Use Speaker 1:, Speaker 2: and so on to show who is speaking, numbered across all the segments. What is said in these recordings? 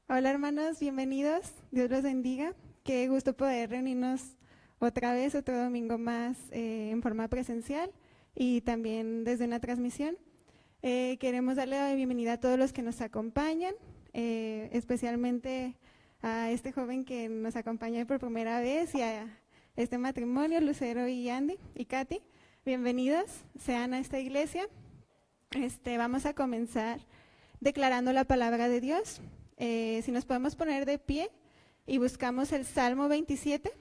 Speaker 1: Hola hermanos, bienvenidos. Dios los bendiga. Qué gusto poder reunirnos otra vez, otro domingo más en forma presencial y también desde una transmisión. Queremos darle la bienvenida a todos los que nos acompañan, especialmente a este joven que nos acompaña por primera vez y a este matrimonio, Lucero y Andy y Katy. Bienvenidos sean a esta iglesia. Vamos a comenzar declarando la palabra de Dios. Si nos podemos poner de pie y buscamos el Salmo 27.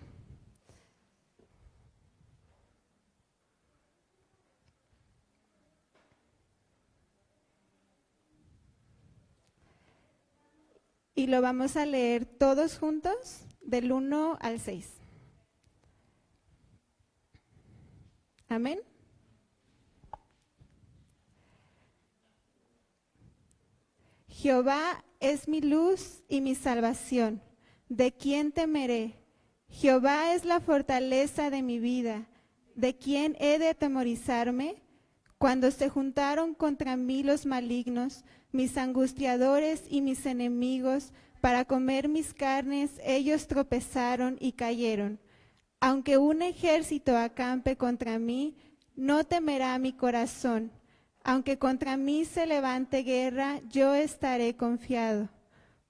Speaker 1: Y lo vamos a leer todos juntos del 1 al 6. Amén. Jehová es mi luz y mi salvación. ¿De quién temeré? Jehová es la fortaleza de mi vida. ¿De quién he de atemorizarme? Cuando se juntaron contra mí los malignos, mis angustiadores y mis enemigos, para comer mis carnes, ellos tropezaron y cayeron. Aunque un ejército acampe contra mí, no temerá mi corazón. Aunque contra mí se levante guerra, yo estaré confiado.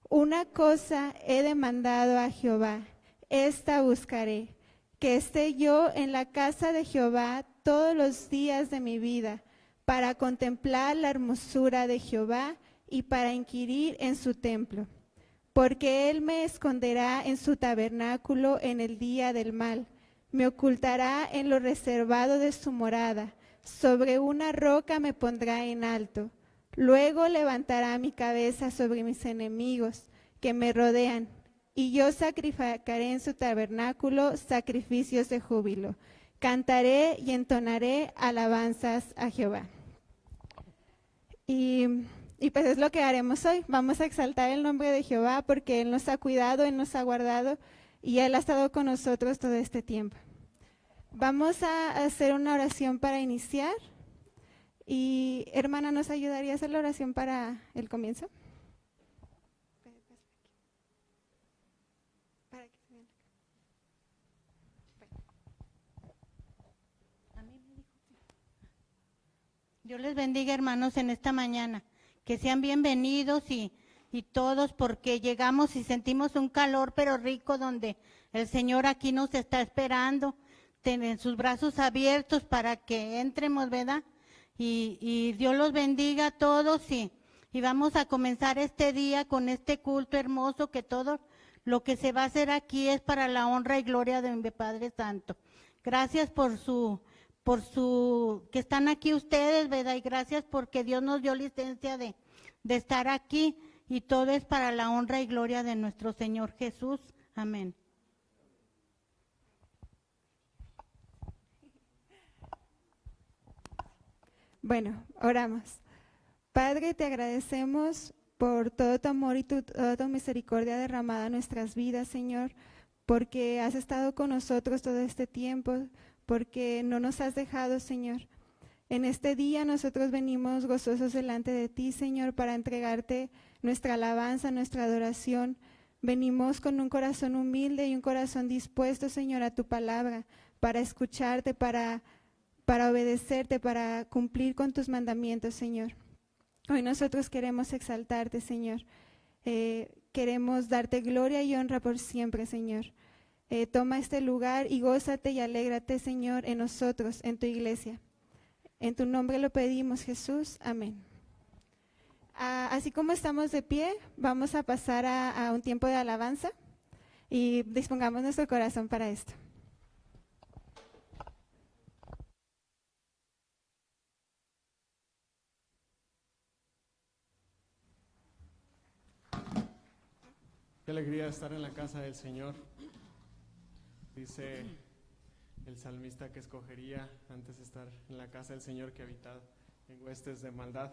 Speaker 1: Una cosa he demandado a Jehová, esta buscaré, que esté yo en la casa de Jehová todos los días de mi vida, para contemplar la hermosura de Jehová y para inquirir en su templo. Porque él me esconderá en su tabernáculo en el día del mal, me ocultará en lo reservado de su morada, sobre una roca me pondrá en alto. Luego levantará mi cabeza sobre mis enemigos que me rodean, y yo sacrificaré en su tabernáculo sacrificios de júbilo. Cantaré y entonaré alabanzas a Jehová. Y pues es lo que haremos hoy. Vamos a exaltar el nombre de Jehová porque Él nos ha cuidado, Él nos ha guardado y Él ha estado con nosotros todo este tiempo. Vamos a hacer una oración para iniciar. Y hermana, ¿nos ayudaría a hacer la oración para el comienzo?
Speaker 2: Dios les bendiga, hermanos, en esta mañana. Que sean bienvenidos y todos, porque llegamos y sentimos un calor, pero rico, donde el Señor aquí nos está esperando, en sus brazos abiertos para que entremos, ¿verdad? Y Dios los bendiga a todos y vamos a comenzar este día con este culto hermoso, que todo lo que se va a hacer aquí es para la honra y gloria de mi Padre Santo. Gracias por que están aquí ustedes, ¿verdad? Y gracias porque Dios nos dio licencia de estar aquí, y todo es para la honra y gloria de nuestro Señor Jesús. Amén.
Speaker 1: Bueno, oramos. Padre, te agradecemos por todo tu amor y toda tu misericordia derramada en nuestras vidas, Señor, porque has estado con nosotros todo este tiempo, porque no nos has dejado, Señor. En este día nosotros venimos gozosos delante de ti, Señor, para entregarte nuestra alabanza, nuestra adoración. Venimos con un corazón humilde y un corazón dispuesto, Señor, a tu palabra, para escucharte, para obedecerte, para cumplir con tus mandamientos, Señor. Hoy nosotros queremos exaltarte, Señor. Queremos darte gloria y honra por siempre, Señor. Toma este lugar y gózate y alégrate, Señor, en nosotros, en tu iglesia. En tu nombre lo pedimos, Jesús. Amén. Así como estamos de pie, vamos a pasar a un tiempo de alabanza y dispongamos nuestro corazón para esto.
Speaker 3: Qué alegría estar en la casa del Señor. Dice el salmista que escogería antes estar en la casa del Señor que habitar en huestes de maldad.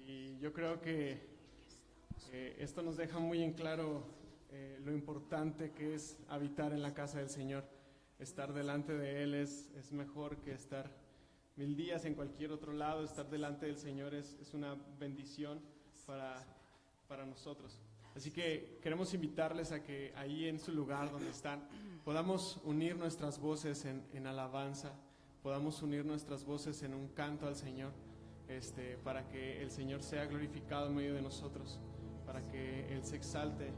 Speaker 3: Y yo creo que esto nos deja muy en claro lo importante que es habitar en la casa del Señor. Estar delante de Él es mejor que estar 1000 días en cualquier otro lado. Estar delante del Señor es una bendición para nosotros. Así que queremos invitarles a que ahí en su lugar donde están podamos unir nuestras voces en alabanza, podamos unir nuestras voces en un canto al Señor, para que el Señor sea glorificado en medio de nosotros, para que Él se exalte.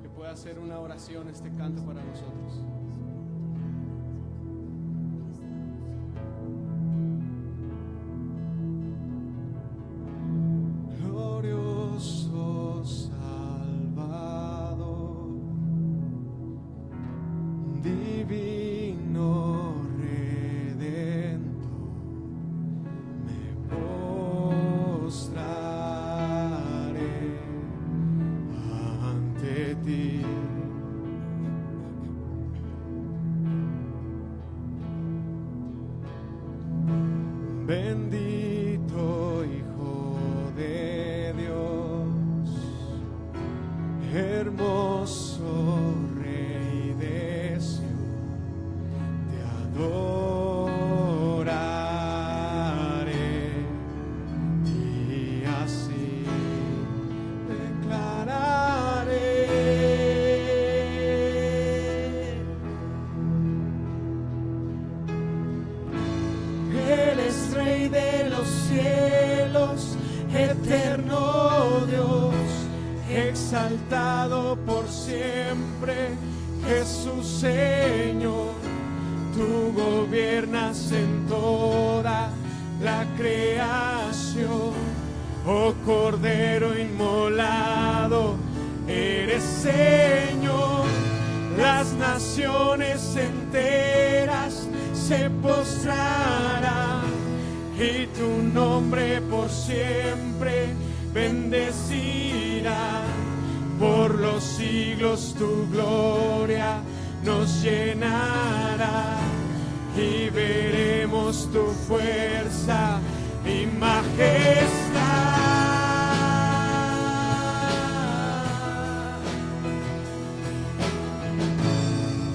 Speaker 3: Que pueda ser una oración este canto para nosotros.
Speaker 4: Glorioso Salvador, divino Redentor, me postraré ante ti. Bendito Hijo de Dios, hermoso Rey de Sion, te adoraré y así declararé: Él es Rey de los cielos, eterno Dios, exaltado por siempre, Jesús Señor. Tú gobiernas en toda la creación, oh Cordero inmolado, eres Señor. Las naciones enteras se postrarán y tu nombre por siempre bendecirá. Por los siglos tu gloria nos llenará y veremos tu fuerza y majestad.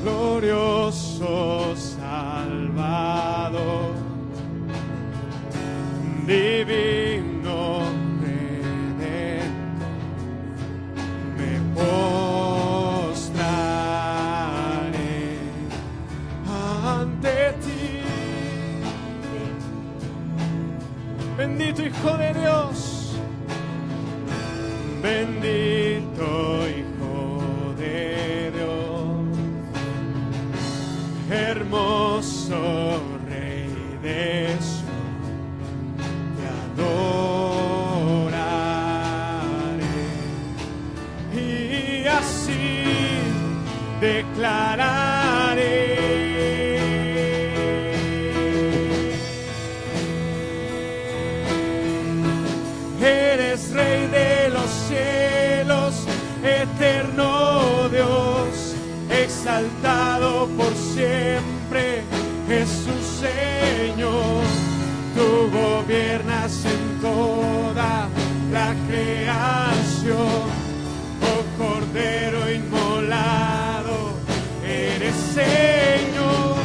Speaker 4: Glorioso Salvador, divino Redentor, me postraré ante ti. Bendito Hijo de Dios, bendito Hijo de Dios, hermoso Rey de Sion, te adoraré y así declararé: Eres Rey de los cielos, eterno Dios, exaltado por siempre, Jesús Señor. Tú gobiernas en toda la creación, oh Cordero inmolado, eres Señor.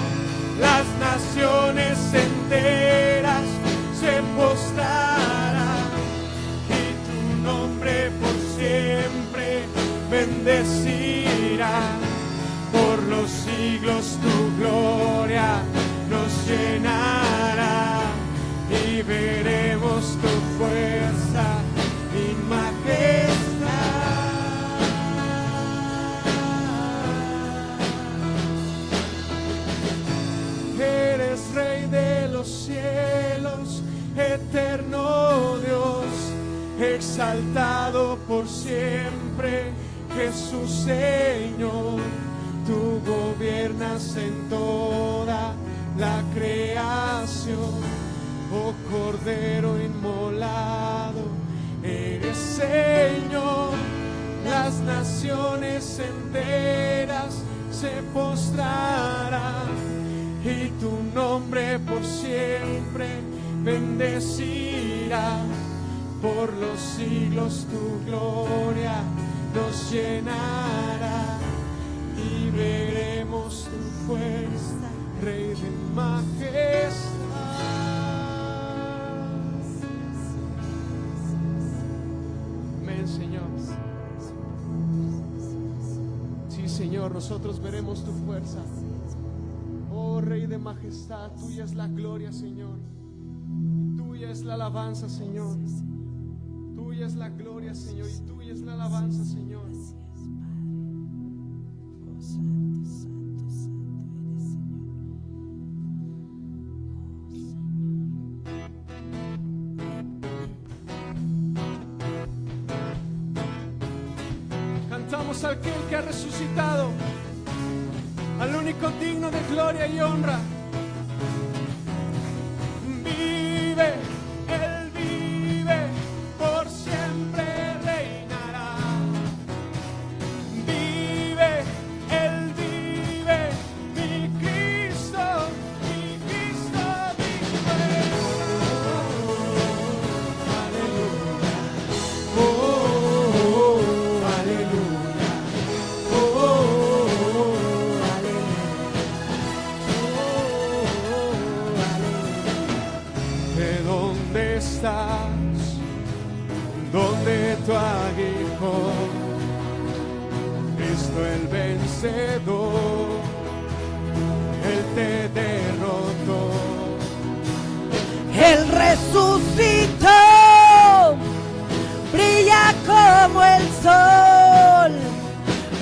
Speaker 4: Las naciones enteras se postrarán y tu nombre por siempre bendecirá. Por los siglos tu gloria nos llenará y veremos tu fuerza y majestad. Eres Rey de los cielos, eterno Dios, exaltado por siempre, Jesús Señor. Tú gobiernas en toda la creación, oh Cordero inmolado, eres Señor. Las naciones enteras se postrarán y tu nombre por siempre bendecirá. Por los siglos tu gloria nos llenará y veremos tu fuerza, Rey de majestad. Sí, Señor, nosotros veremos tu fuerza. Oh Rey de majestad, tuya es la gloria, Señor. Tuya es la alabanza, Señor. Tuya es la gloria, Señor, y tuya es la alabanza, Señor. Cantamos al aquel que ha resucitado, al único digno de gloria y honra. Vive, Él vive, por siempre reinará. Vive, Él vive, mi Cristo vive. Aleluya, aleluya, ¿de dónde estás? ¿Dónde tu aguijón? Cristo el vencedor, Él te derrotó.
Speaker 5: Él resucitó, brilla como el sol,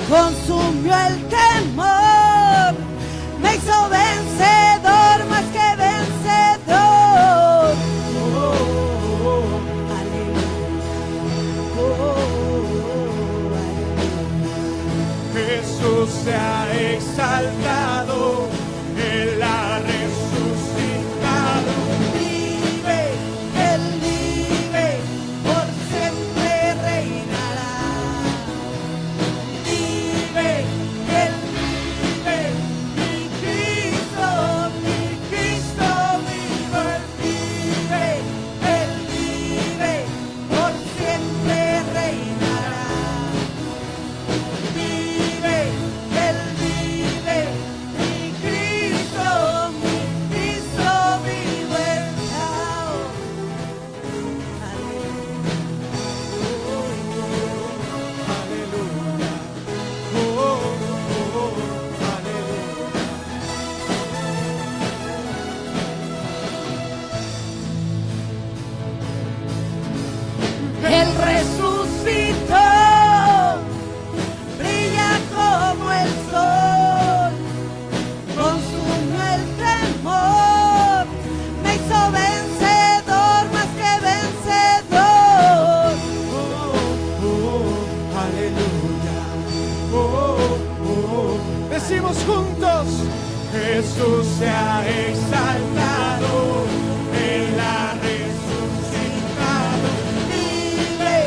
Speaker 5: consumió el temor, me hizo vencedor, más que vencedor.
Speaker 4: Jesús se ha exaltado, Él ha resucitado.
Speaker 5: Vive, Él vive, por siempre reinará. Vive, Él vive, mi Cristo vivo. Él vive, por siempre reinará. Vive, Él vive, mi Cristo vivo.
Speaker 4: Aleluya,
Speaker 5: Él resucitó, brilla como el sol, consumió el temor, me hizo vencedor, más que vencedor.
Speaker 4: aleluya. Decimos juntos, Jesús se ha exaltado, Él ha resucitado.
Speaker 5: Vive,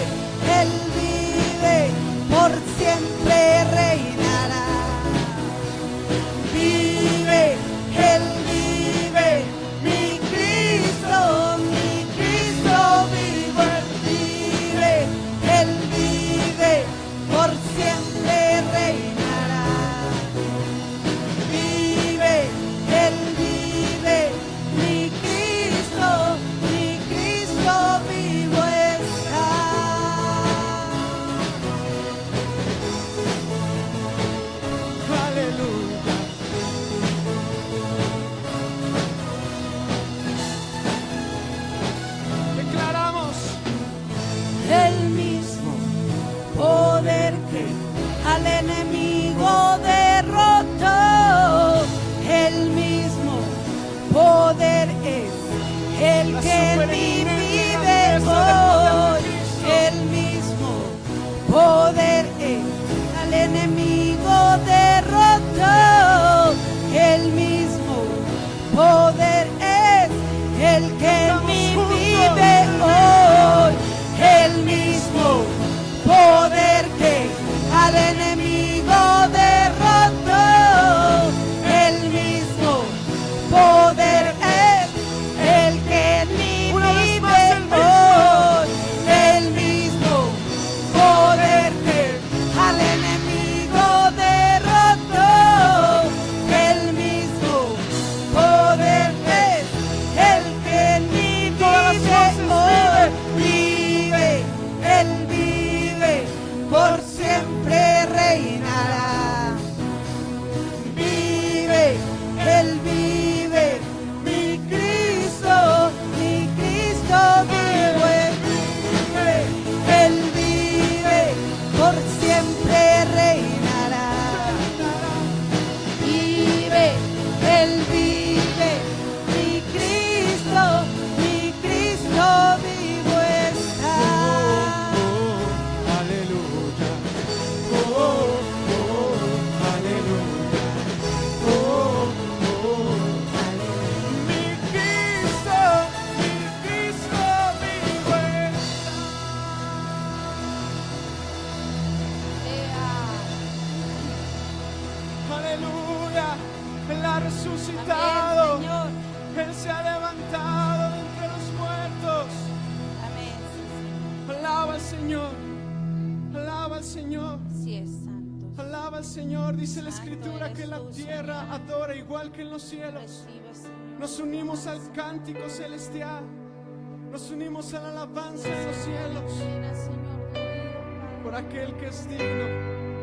Speaker 4: Señor. Alaba al Señor.
Speaker 5: Sí es santo.
Speaker 4: Alaba al Señor. Dice la
Speaker 5: Santo
Speaker 4: Escritura
Speaker 5: eres
Speaker 4: que la
Speaker 5: tú,
Speaker 4: tierra
Speaker 5: Señor.
Speaker 4: adora igual que en los cielos.
Speaker 5: Recibe, Señor.
Speaker 4: Nos unimos al cántico celestial. Nos unimos a la alabanza de los cielos.
Speaker 5: Mira, Señor, tu Hijo,
Speaker 4: Por
Speaker 5: Padre.
Speaker 4: aquel que es digno,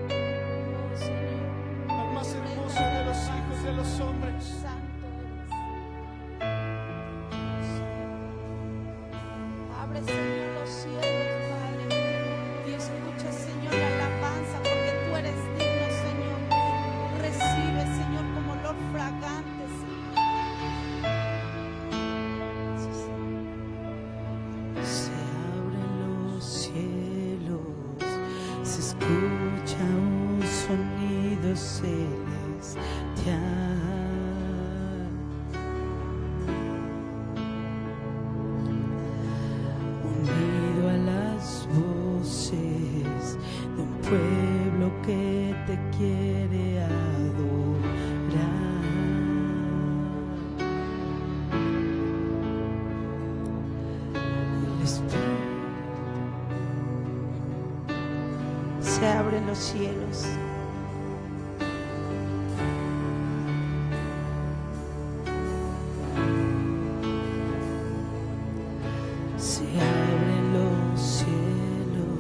Speaker 5: Oh, Señor.
Speaker 4: al más hermoso de los hijos de los hombres.
Speaker 5: Santo eres. Abre, Señor, los cielos, Padre, y escucha, Señor, la alabanza, porque tú eres digno, Señor. Recibe, Señor, como olor fragante, Señor. Sí, Señor.
Speaker 6: Se abren los cielos, se escucha un sonido celestial. Unido a las voces de un pueblo que te quiere adorar. El Espíritu. Se abren los cielos. Se abren los cielos,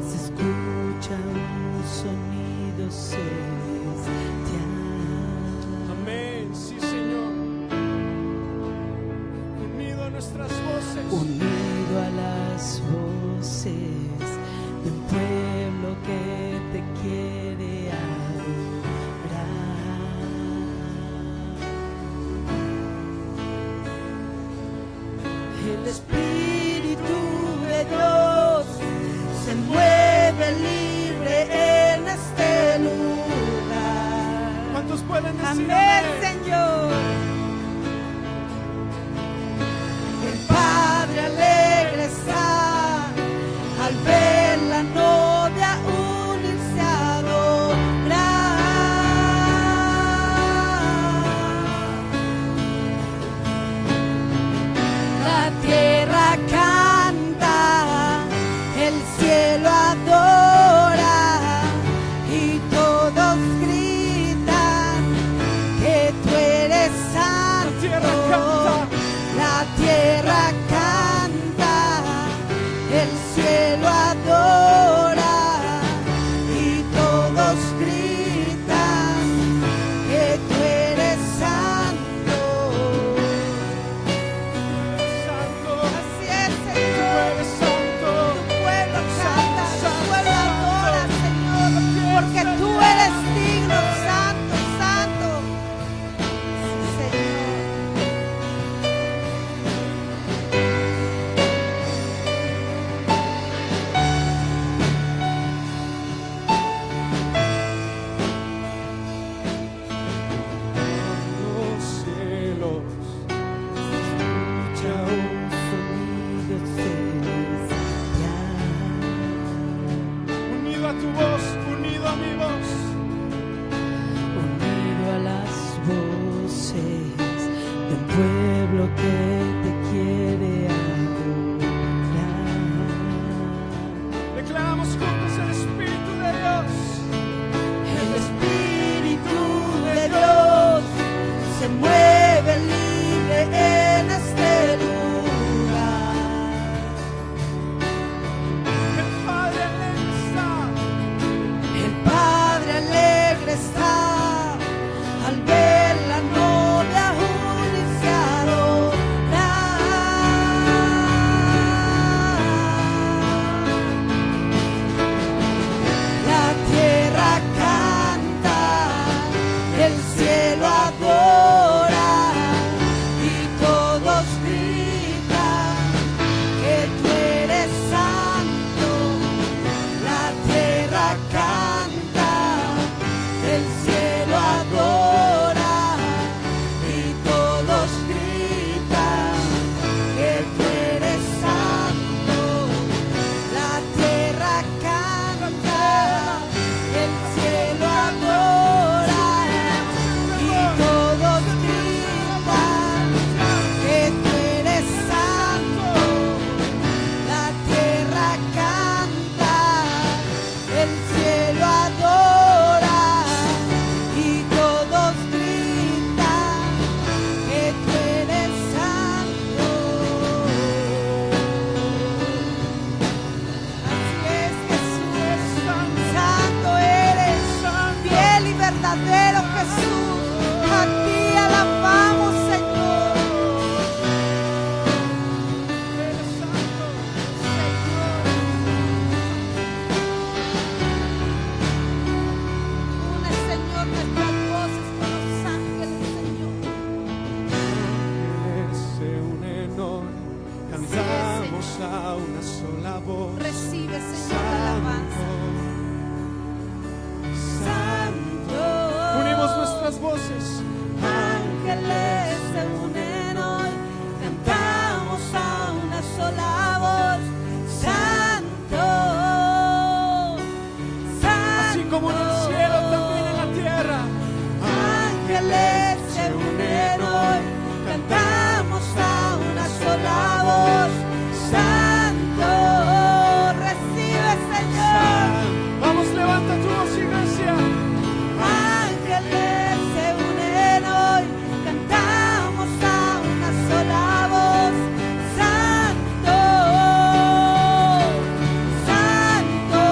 Speaker 6: se escucha un sonido celestial.
Speaker 4: Amén, sí, Señor. Unido a nuestras voces.
Speaker 6: Unido a las voces de un pueblo que te quiere adorar. El Espíritu de Dios se mueve libre en este lugar.
Speaker 4: ¿Cuántos pueden decir
Speaker 5: Amén,
Speaker 4: amén?
Speaker 5: Señor. El Padre alegre está al ver la novia unirse a adorar. La tierra canta, el cielo adora y todos gritan que tú eres santo.
Speaker 4: cantamos a una sola voz.
Speaker 5: Recibe, Señor, la alabanza.
Speaker 4: Santo. Unimos nuestras voces.
Speaker 6: Ángeles se unen hoy, cantamos a una sola voz. Santo,
Speaker 4: Así como en el cielo, también en la tierra.
Speaker 6: ángeles se unen hoy, cantamos a una sola voz. Santo, recibe, Señor.
Speaker 4: Vamos, levanta tu voz, iglesia.
Speaker 6: Ángeles se unen hoy, cantamos a una sola voz. Santo, Santo,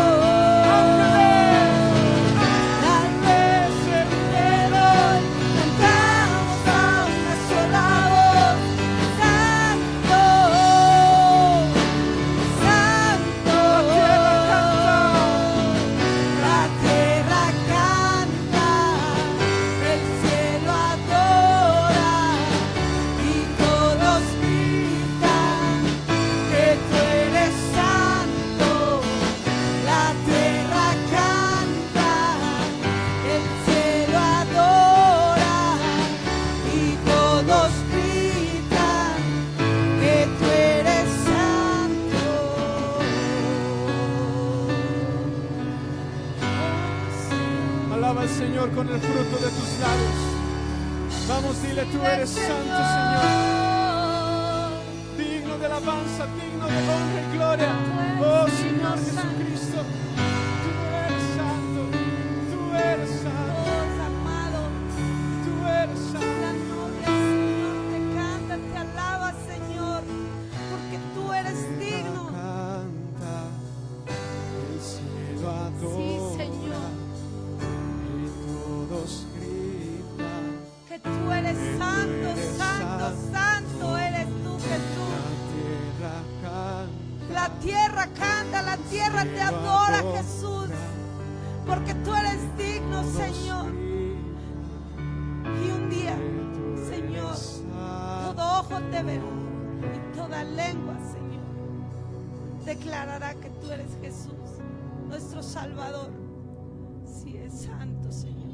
Speaker 6: ángeles se unen hoy, cantamos a una sola voz. Santo, Santo, la tierra canta, el cielo adora y todos gritan que tú eres santo. La tierra canta, el cielo adora y todos gritan que tú eres santo.
Speaker 4: Alaba al Señor con el fruto de tus labios. Vamos, dile, tú eres santo, Señor. Digno de alabanza, digno de honra y gloria. Oh, Señor Jesucristo, tú eres santo, tú eres santo,
Speaker 5: Dios amado,
Speaker 4: tú eres
Speaker 5: la
Speaker 4: santo.
Speaker 5: novia, Señor, te canta, te alaba, Señor, porque tú eres digno.
Speaker 4: Canta, el cielo adora.
Speaker 5: Sí, Señor,
Speaker 4: Y todos gritan.
Speaker 5: que tú eres santo, santo, santo eres tú, Jesús.
Speaker 4: La tierra canta,
Speaker 5: La tierra te adora, Jesús, porque tú eres digno, Señor. Y un día, Señor, todo ojo te verá y toda lengua, Señor, declarará que tú eres Jesús, nuestro Salvador. Sí, es santo, Señor.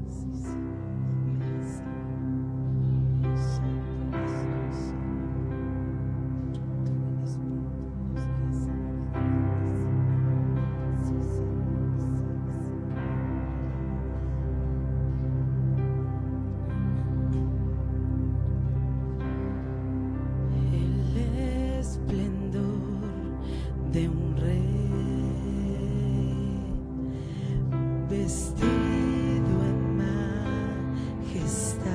Speaker 5: Sí, sí. Amén, Señor. Santo eres tú, Señor.
Speaker 6: El esplendor de un rey vestido en majestad.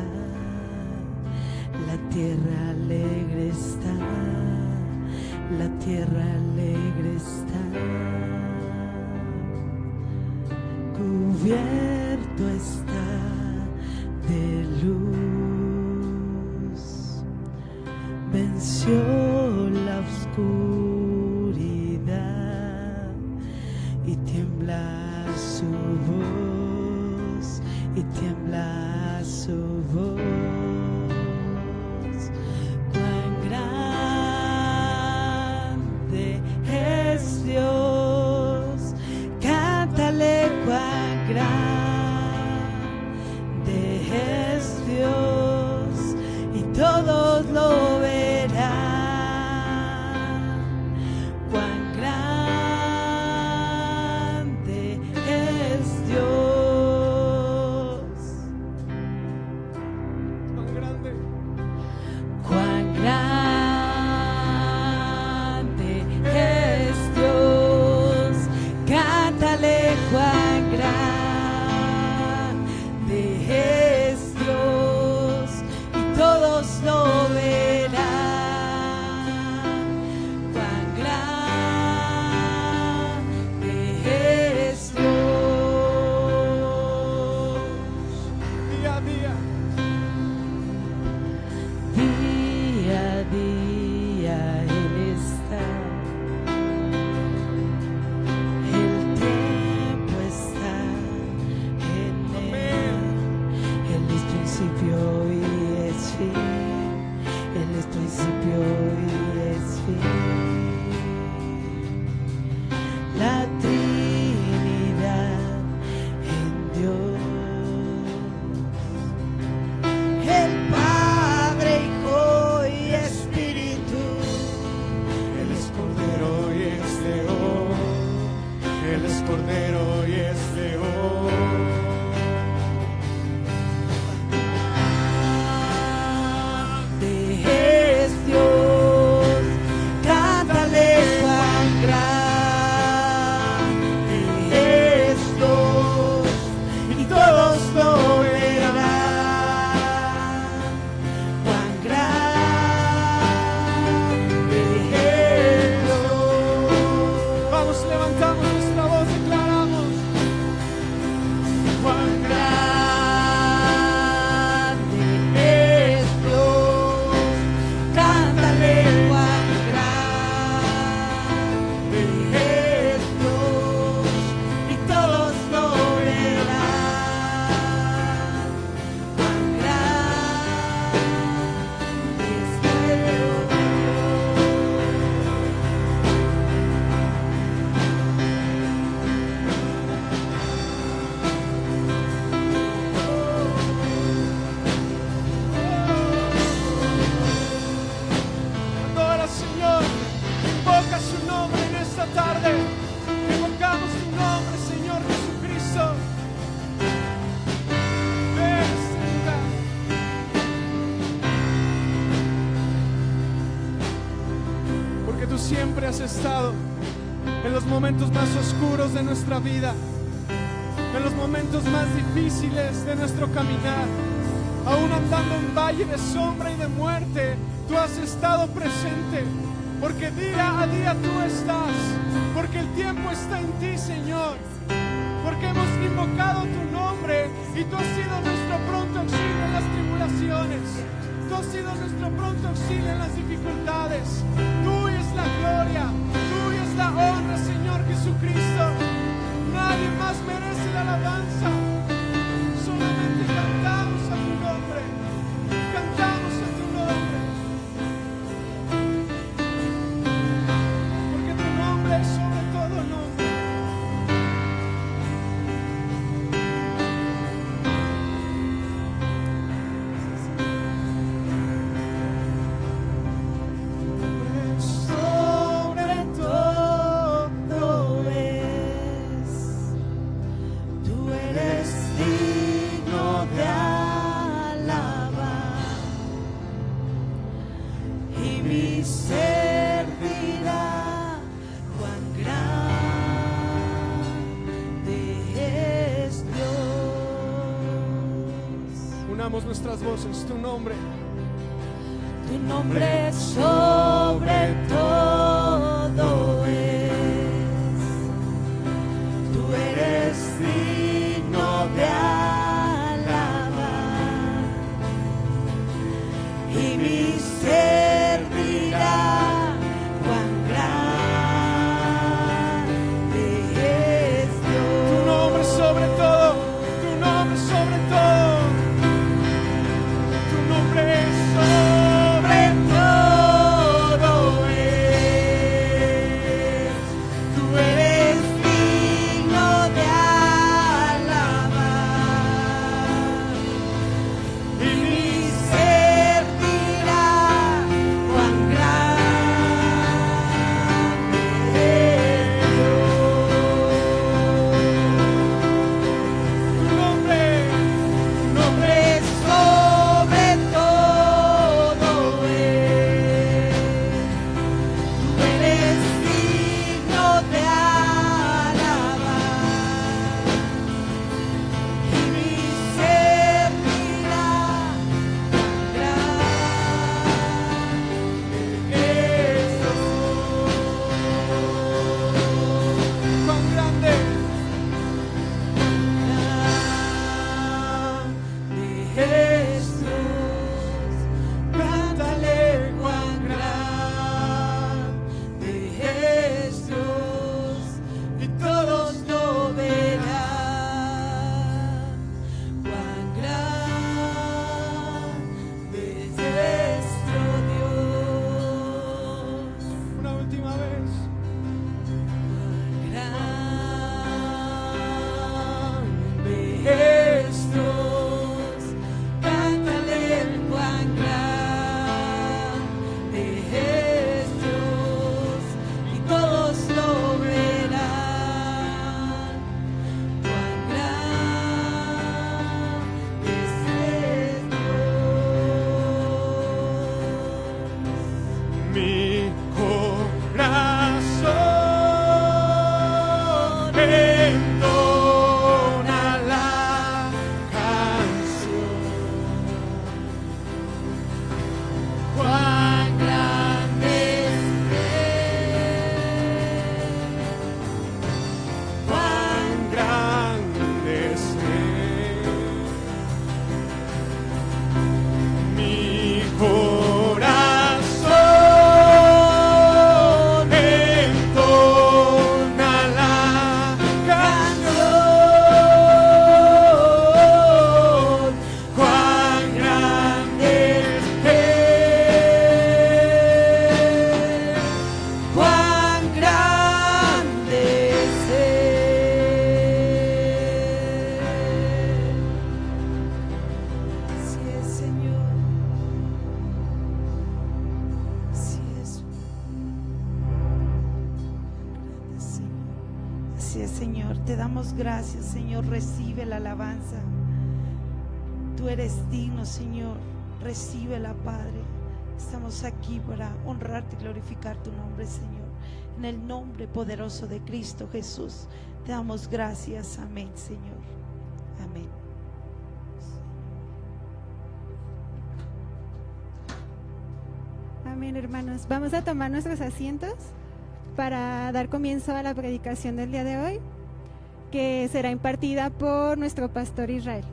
Speaker 6: La tierra alegre está, la tierra alegre está. Cubierto está de luz, venció la oscuridad y tiembla su voz, y tiembla su voz. Cuán grande es Dios, cántale cuán grande es Dios y todos lo verán.
Speaker 4: su nombre en esta tarde. Invocamos tu nombre, Señor Jesucristo. Ven, Señor. Porque tú siempre has estado en los momentos más oscuros de nuestra vida, en los momentos más difíciles de nuestro caminar. Aún andando en valle de sombra y de muerte, tú has estado presente, porque día a día tú estás, porque el tiempo está en ti, Señor, porque hemos invocado tu nombre y tú has sido nuestro pronto auxilio en las tribulaciones, tú has sido nuestro pronto auxilio en las dificultades. Tuya es la gloria, tuya es la honra, Señor Jesucristo. Nadie más merece la alabanza. Solamente cantamos a tu nombre. Cantamos a tu nombre. Porque tu nombre es sobre todo nombre. Sobre todo es. Tú eres digno de alabar, y mi ser dirá cuán grande es Dios. Unamos nuestras voces, tu nombre sobre todo es. Tú eres digno de alabar, y mi ser dirá cuán grande es Dios. Tu nombre sobre todo, tu nombre sobre todo, tu nombre es sobre todo.
Speaker 6: gracias, Señor. Te damos gracias, Señor. Recibe la alabanza. Tú eres digno, Señor. Recíbela, Padre. Estamos aquí para honrarte y glorificar tu nombre, Señor. En el nombre poderoso de Cristo Jesús, te damos gracias. Amén, Señor. Amén.
Speaker 1: Amén, hermanos. Vamos a tomar nuestros asientos para dar comienzo a la predicación del día de hoy, que será impartida por nuestro pastor Israel.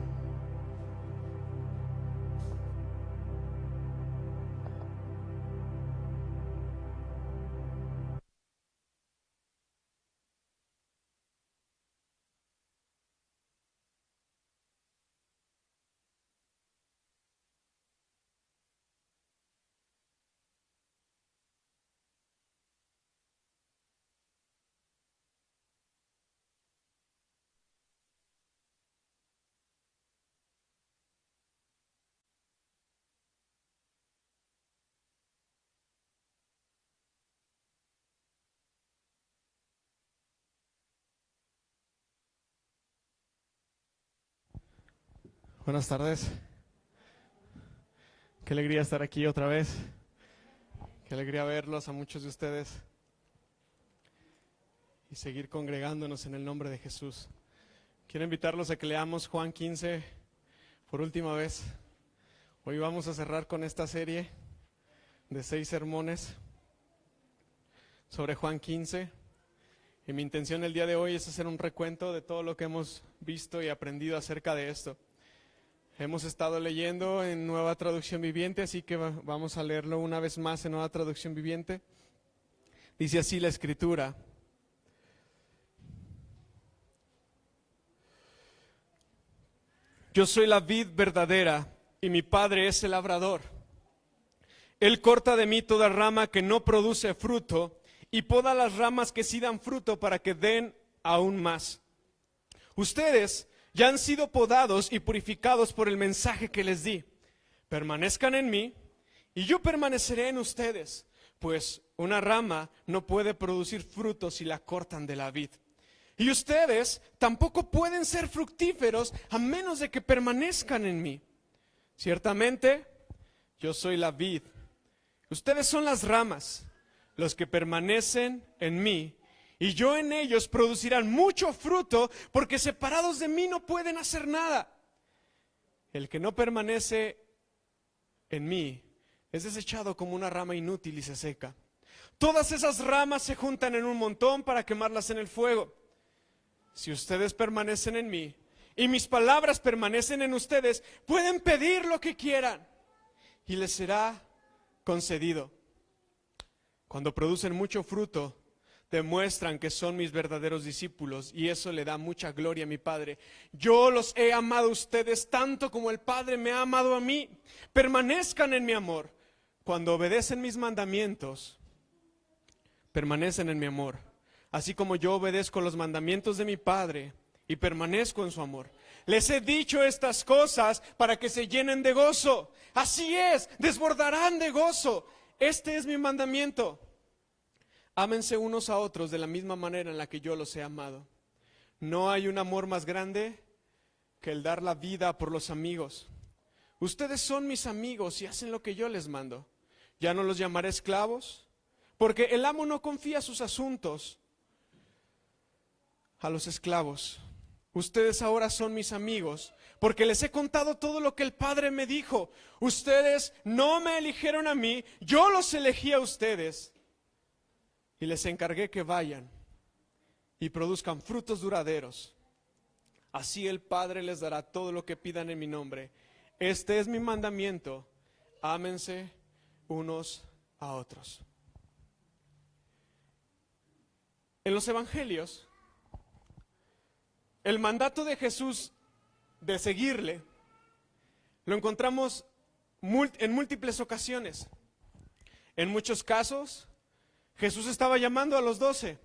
Speaker 3: Buenas tardes. Qué alegría estar aquí otra vez. Qué alegría verlos a muchos de ustedes y seguir congregándonos en el nombre de Jesús. Quiero invitarlos a que leamos Juan 15 por última vez. Hoy vamos a cerrar con esta serie de 6 sermones sobre Juan 15. Y mi intención el día de hoy es hacer un recuento de todo lo que hemos visto y aprendido acerca de esto. Hemos estado leyendo en Nueva Traducción Viviente, así que vamos a leerlo una vez más en Nueva Traducción Viviente. Dice así la Escritura: Yo soy la vid verdadera y mi Padre es el labrador. Él corta de mí toda rama que no produce fruto y poda las ramas que sí dan fruto para que den aún más. Ustedes ya han sido podados y purificados por el mensaje que les di. Permanezcan en mí y yo permaneceré en ustedes, pues una rama no puede producir frutos si la cortan de la vid. Y ustedes tampoco pueden ser fructíferos a menos de que permanezcan en mí. Ciertamente, yo soy la vid. Ustedes son las ramas. Los que permanecen en mí y yo en ellos producirán mucho fruto, porque separados de mí no pueden hacer nada. El que no permanece en mí es desechado como una rama inútil y se seca. Todas esas ramas se juntan en un montón para quemarlas en el fuego. Si ustedes permanecen en mí y mis palabras permanecen en ustedes, pueden pedir lo que quieran y les será concedido. Cuando producen mucho fruto, demuestran que son mis verdaderos discípulos y eso le da mucha gloria a mi Padre. Yo los he amado a ustedes tanto como el Padre me ha amado a mí. Permanezcan en mi amor. Cuando obedecen mis mandamientos, permanecen en mi amor. Así como yo obedezco los mandamientos de mi Padre y permanezco en su amor. Les he dicho estas cosas para que se llenen de gozo. Así es, desbordarán de gozo. Este es mi mandamiento: ámense unos a otros de la misma manera en la que yo los he amado. No hay un amor más grande que el dar la vida por los amigos. Ustedes son mis amigos y hacen lo que yo les mando. Ya no los llamaré esclavos, porque el amo no confía sus asuntos a los esclavos. Ustedes ahora son mis amigos, porque les he contado todo lo que el Padre me dijo. Ustedes no me eligieron a mí, yo los elegí a ustedes. Y les encargué que vayan y produzcan frutos duraderos. Así el Padre les dará todo lo que pidan en mi nombre. Este es mi mandamiento: ámense unos a otros. En los evangelios, el mandato de Jesús de seguirle lo encontramos en múltiples ocasiones. En muchos casos, Jesús estaba llamando a los 12,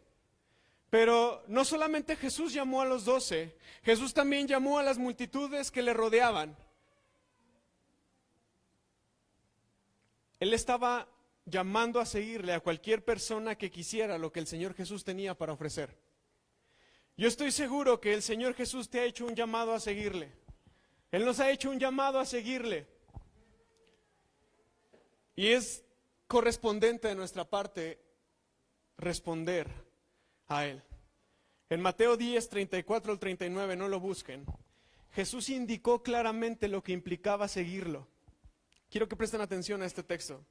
Speaker 3: pero no solamente Jesús llamó a los 12, Jesús también llamó a las multitudes que le rodeaban. Él estaba llamando a seguirle a cualquier persona que quisiera lo que el Señor Jesús tenía para ofrecer. Yo estoy seguro que el Señor Jesús te ha hecho un llamado a seguirle. Él nos ha hecho un llamado a seguirle. Y es correspondente de nuestra parte responder a Él. En Mateo 10, 34 al 39, no lo busquen, Jesús indicó claramente lo que implicaba seguirlo. Quiero que presten atención a este texto.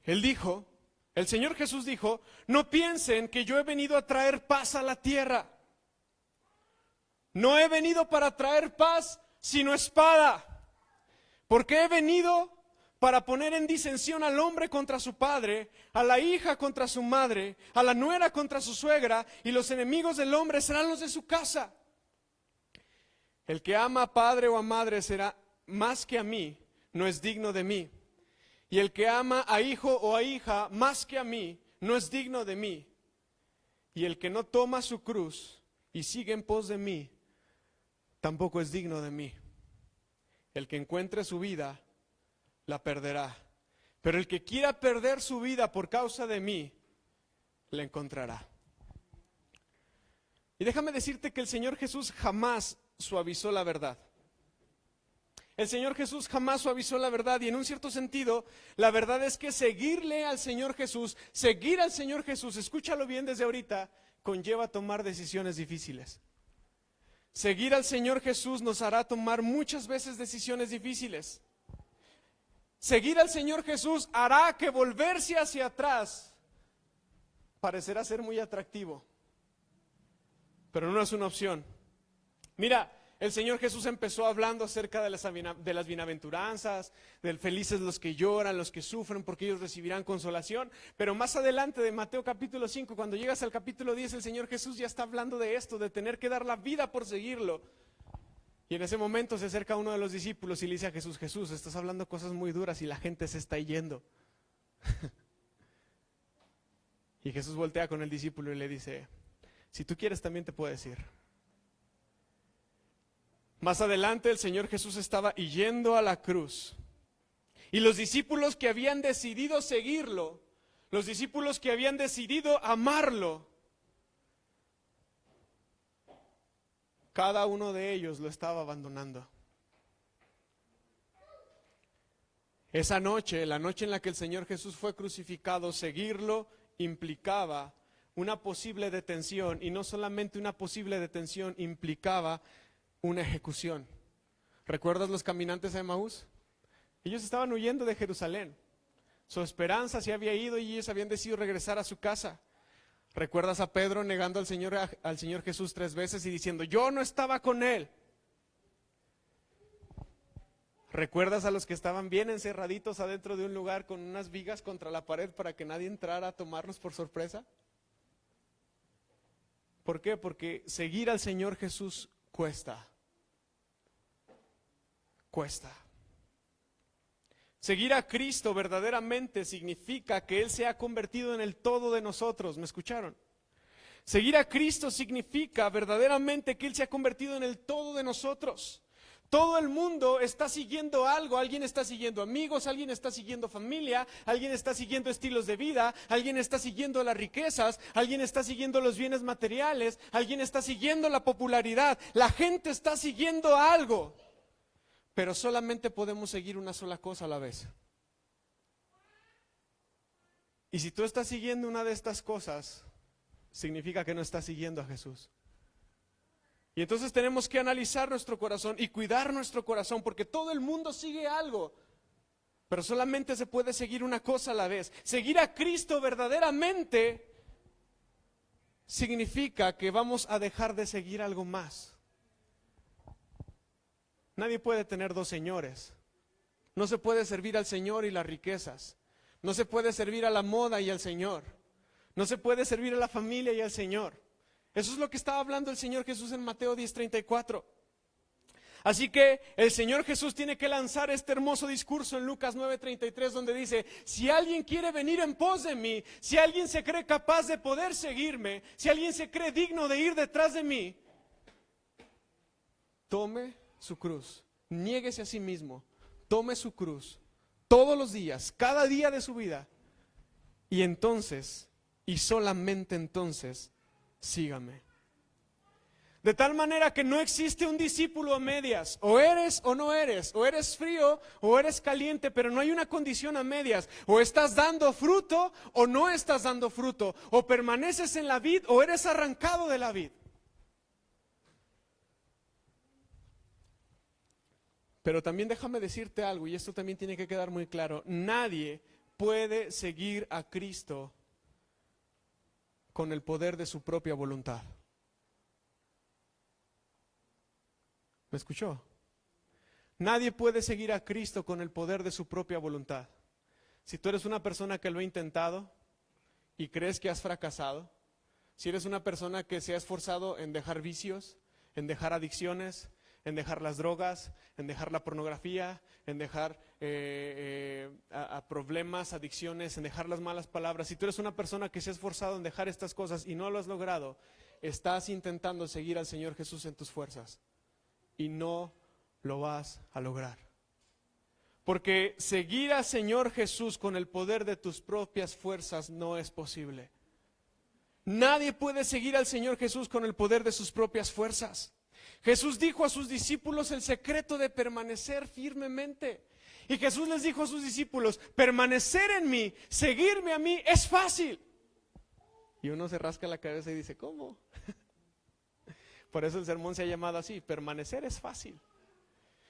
Speaker 3: El Señor Jesús dijo, no piensen que yo he venido a traer paz a la tierra. No he venido para traer paz, sino espada. Porque he venido para poner en disensión al hombre contra su padre, a la hija contra su madre, a la nuera contra su suegra, y los enemigos del hombre serán los de su casa. El que ama a padre o a madre será más que a mí, no es digno de mí. Y el que ama a hijo o a hija más que a mí, no es digno de mí. Y el que no toma su cruz y sigue en pos de mí, tampoco es digno de mí. El que encuentre su vida, la perderá. Pero el que quiera perder su vida por causa de mí, la encontrará. Y déjame decirte que el Señor Jesús jamás suavizó la verdad. El Señor Jesús jamás suavizó la verdad, y en un cierto sentido, la verdad es que seguir al Señor Jesús, escúchalo bien desde ahorita, conlleva tomar decisiones difíciles. Seguir al Señor Jesús nos hará tomar muchas veces decisiones difíciles. Seguir al Señor Jesús hará que volverse hacia atrás parecerá ser muy atractivo, pero no es una opción. Mira, el Señor Jesús empezó hablando acerca de las bienaventuranzas, del felices los que lloran, los que sufren, porque ellos recibirán consolación. Pero más adelante de Mateo capítulo 5, cuando llegas al capítulo 10, el Señor Jesús ya está hablando de esto, de tener que dar la vida por seguirlo. Y en ese momento se acerca uno de los discípulos y le dice a Jesús, Jesús, estás hablando cosas muy duras y la gente se está yendo. Y Jesús voltea con el discípulo y le dice, si tú quieres también te puedes ir. Más adelante el Señor Jesús estaba yendo a la cruz. Y los discípulos que habían decidido seguirlo, los discípulos que habían decidido amarlo, cada uno de ellos lo estaba abandonando. Esa noche, la noche en la que el Señor Jesús fue crucificado, seguirlo implicaba una posible detención, y no solamente una posible detención, implicaba una ejecución. ¿Recuerdas los caminantes de Emaús? Ellos estaban huyendo de Jerusalén. Su esperanza se había ido y ellos habían decidido regresar a su casa. ¿Recuerdas a Pedro negando al Señor Jesús 3 veces y diciendo, yo no estaba con él? ¿Recuerdas a los que estaban bien encerraditos adentro de un lugar con unas vigas contra la pared para que nadie entrara a tomarlos por sorpresa? ¿Por qué? Porque seguir al Señor Jesús cuesta. Seguir a Cristo verdaderamente significa que Él se ha convertido en el todo de nosotros. ¿Me escucharon? Seguir a Cristo significa verdaderamente que Él se ha convertido en el todo de nosotros. Todo el mundo está siguiendo algo. Alguien está siguiendo amigos, alguien está siguiendo familia, alguien está siguiendo estilos de vida, alguien está siguiendo las riquezas, alguien está siguiendo los bienes materiales, alguien está siguiendo la popularidad. La gente está siguiendo algo, pero solamente podemos seguir una sola cosa a la vez. Y si tú estás siguiendo una de estas cosas, significa que no estás siguiendo a Jesús. Y entonces tenemos que analizar nuestro corazón y cuidar nuestro corazón, porque todo el mundo sigue algo, pero solamente se puede seguir una cosa a la vez. Seguir a Cristo verdaderamente significa que vamos a dejar de seguir algo más. Nadie puede tener dos señores. No se puede servir al Señor y las riquezas. No se puede servir a la moda y al Señor. No se puede servir a la familia y al Señor. Eso es lo que estaba hablando el Señor Jesús en Mateo 10:34. Así que el Señor Jesús tiene que lanzar este hermoso discurso en Lucas 9:33, donde dice, si alguien quiere venir en pos de mí, si alguien se cree capaz de poder seguirme, si alguien se cree digno de ir detrás de mí, tome su cruz, niéguese a sí mismo, tome su cruz todos los días, cada día de su vida, y entonces, y solamente entonces, sígame.
Speaker 4: De tal manera que no existe un discípulo a medias. O eres o no eres. O eres frío o eres caliente, pero no hay una condición a medias. O estás dando fruto o no estás dando fruto. O permaneces en la vid o eres arrancado de la vid. Pero también déjame decirte algo, y esto también tiene que quedar muy claro. Nadie puede seguir a Cristo con el poder de su propia voluntad. ¿Me escuchó? Nadie puede seguir a Cristo con el poder de su propia voluntad. Si tú eres una persona que lo ha intentado y crees que has fracasado, si eres una persona que se ha esforzado en dejar vicios, en dejar adicciones, en dejar las drogas, en dejar la pornografía, en dejar a problemas, adicciones, en dejar las malas palabras, si tú eres una persona que se ha esforzado en dejar estas cosas y no lo has logrado, estás intentando seguir al Señor Jesús en tus fuerzas. Y no lo vas a lograr. Porque seguir al Señor Jesús con el poder de tus propias fuerzas no es posible. Nadie puede seguir al Señor Jesús con el poder de sus propias fuerzas. Jesús dijo a sus discípulos el secreto de permanecer firmemente. Y Jesús les dijo a sus discípulos, permanecer en mí, seguirme a mí es fácil. Y uno se rasca la cabeza y dice, ¿cómo? Por eso el sermón se ha llamado así, permanecer es fácil.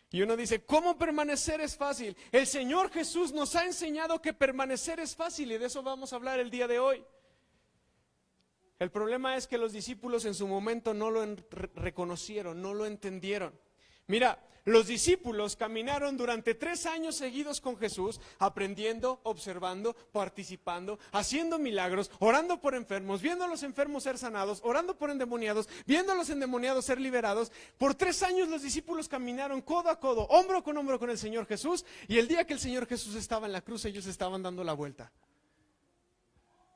Speaker 4: Y uno dice, ¿cómo permanecer es fácil? El Señor Jesús nos ha enseñado que permanecer es fácil y de eso vamos a hablar el día de hoy. El problema es que los discípulos en su momento no lo reconocieron, no lo entendieron. Mira, los discípulos caminaron durante 3 años seguidos con Jesús, aprendiendo, observando, participando, haciendo milagros, orando por enfermos, viendo a los enfermos ser sanados, orando por endemoniados, viendo a los endemoniados ser liberados. Por 3 años los discípulos caminaron codo a codo, hombro con el Señor Jesús, y el día que el Señor Jesús estaba en la cruz, ellos estaban dando la vuelta